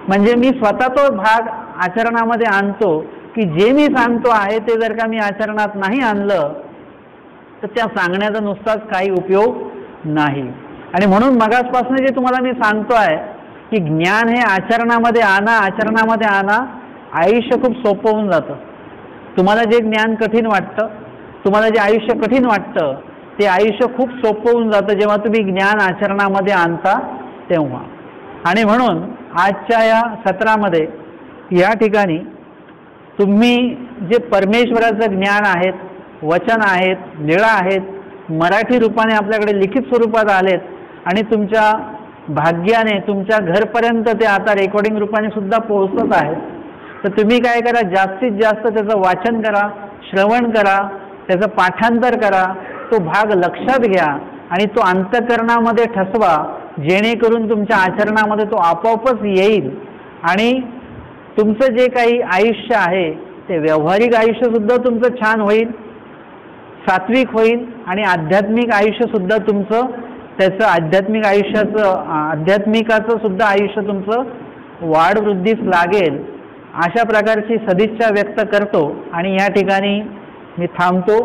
म्हणजे मी स्वतः तो भाग आचरणामध्ये आणतो की जे मी सांगतो आहे ते जर का मी आचरणात नाही आणलं तर त्या सांगण्याचा नुसताच काही उपयोग नाही. आणि म्हणून मगासपासून जे तुम्हाला मी सांगतो आहे की ज्ञान हे आचरणामध्ये आणा, आचरणामध्ये आणा, आयुष्य खूप सोपं होऊन जातं. तुम्हाला जे ज्ञान कठीण वाटतं, तुम्हाला जे आयुष्य कठीण वाटतं, ते आयुष्य खूप सोपं होऊन जातं जेव्हा तुम्ही ज्ञान आचरणामध्ये आणता तेव्हा. आणि म्हणून आजच्या या सत्रामध्ये या ठिकाणी तुम्ही जे परमेश्वराचं ज्ञान आहेत, वचन आहेत, लीळा आहेत, मराठी रूपाने आपल्याकडे लिखित स्वरूपात आलेत आणि तुमच्या भाग्याने तुमच्या घरपर्यंत ते आता रेकॉर्डिंग रूपाने सुद्धा पोहोचत आहेत. तर तुम्ही काय करा, जास्तीत जास्त त्याचं वाचन करा, श्रवण करा, त्याचं पाठांतर करा, तो भाग लक्षात घ्या आणि तो अंतःकरणामध्ये ठसवा, जेणेकरून तुमच्या आचरणामध्ये तो आपोआपच येईल. आणि तुमचं जे काही आयुष्य आहे ते व्यावहारिक आयुष्यसुद्धा तुमचं छान होईल, सात्विक होईल, आणि आध्यात्मिक आयुष्यसुद्धा तुमचं, त्याचं आध्यात्मिक आयुष्याचं, आध्यात्मिकाचं सुद्धा आयुष्य तुमचं वाढवृद्धीस लागेल. अशा प्रकारची सदिच्छा व्यक्त करतो आणि या ठिकाणी मी थांबतो.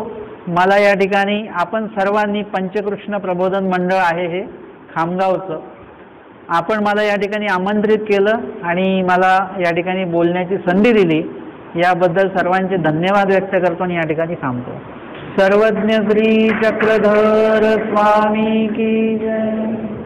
मला या ठिकाणी आपण सर्वांनी, पंचकृष्ण प्रबोधन मंडळ आहे हे खामगावचं, आपण मला या ठिकाणी आमंत्रित केलं आणि मला या ठिकाणी बोलण्याची संधी दिली, याबद्दल सर्वांचे धन्यवाद व्यक्त करतो आणि या ठिकाणी थांबतो. सर्वज्ञ श्री चक्रधर स्वामी की जय.